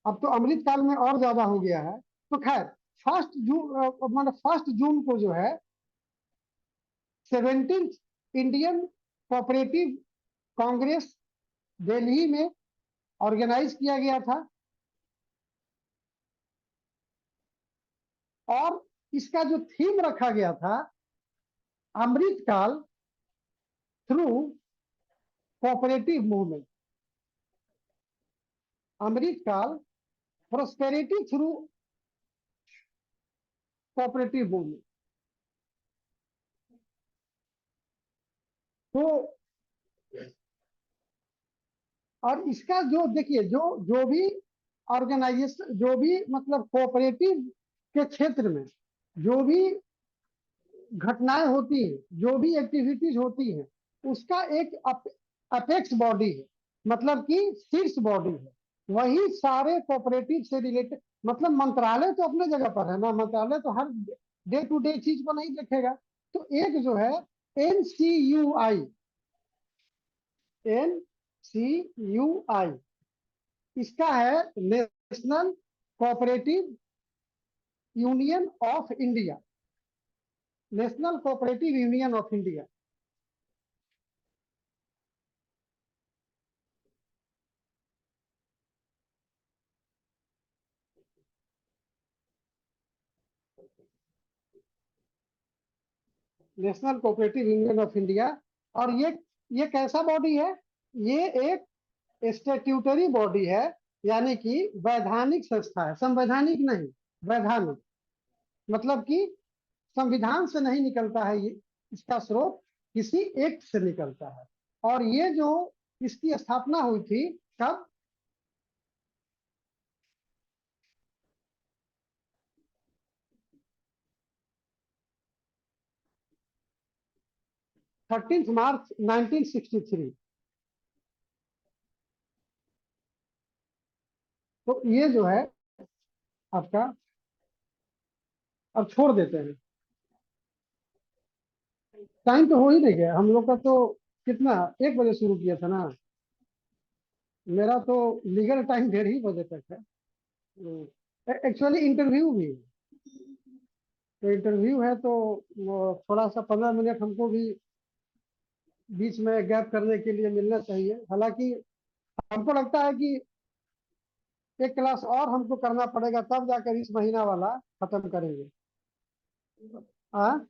अब तो अमृत काल में और ज्यादा हो गया है। तो खैर 1 जून मतलब 1 जून को जो है 17th Indian cooperative Congress Delhi में ऑर्गेनाइज किया गया था। और इसका जो थीम रखा गया था, अमृत काल थ्रू कोऑपरेटिव मूवमेंट, अमृत काल प्रोस्पेरिटी थ्रू कोऑपरेटिव मूवमेंट। तो और इसका जो देखिए, जो जो भी ऑर्गेनाइजेशन, जो भी मतलब कोऑपरेटिव के क्षेत्र में जो भी घटनाएं होती हैं, जो भी एक्टिविटीज होती हैं, उसका एक अपेक्स बॉडी है, मतलब कि शीर्ष बॉडी है। वही सारे कोऑपरेटिव से रिलेटेड, मतलब मंत्रालय तो अपने जगह पर है ना, मंत्रालय तो हर डे टू डे चीज को नहीं देखेगा। तो एक जो है NCUI, NCUI इसका है national cooperative union of India, national cooperative union of India. National cooperative union of India. और ये कैसा बॉडी है? ये एक स्टेट्यूटरी बॉडी है, यानी कि वैधानिक संस्था है, संवैधानिक नहीं, वैधानिक। मतलब कि संविधान से नहीं निकलता है ये, इसका स्रोत किसी एक्ट से निकलता है। और ये जो इसकी स्थापना हुई थी कब? 13 मार्च 1963। तो ये जो है आपका, अब छोड़ देते हैं, टाइम तो हो ही नहीं गया हम लोग का। तो कितना, 1 बजे शुरू किया था ना? मेरा तो लीगल टाइम 1:30 बजे तक है। एक्चुअली इंटरव्यू भी है। तो इंटरव्यू है तो वो थोड़ा सा 15 मिनट हमको भी बीच में गैप करने के लिए मिलना चाहिए। हालांकि हमको लगता है कि एक क्लास और हमको करना पड़ेगा, तब जाकर इस महीना वाला खत्म करेंगे। हाँ,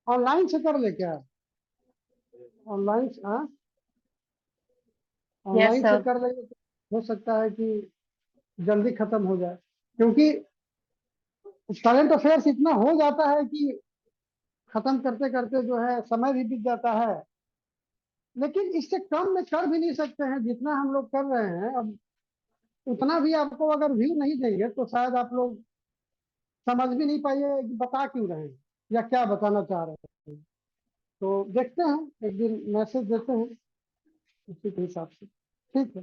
ऑनलाइन से कर ले क्या? ऑनलाइन, हाँ यस ऑनलाइन से सर। कर लेंगे तो हो सकता है कि जल्दी खत्म हो जाए। क्योंकि करंट अफेयर्स इतना हो जाता है कि खत्म करते करते जो है समय भी बीत जाता है। लेकिन इससे कम में कर भी नहीं सकते हैं, जितना हम लोग कर रहे हैं। अब उतना भी आपको अगर व्यू नहीं देंगे तो शायद आप लोग समझ भी नहीं पाइए कि बता क्यों रहे हैं या क्या बताना चाह रहे हैं। तो देखते हैं, एक दिन मैसेज देते हैं उसी के हिसाब से। ठीक है।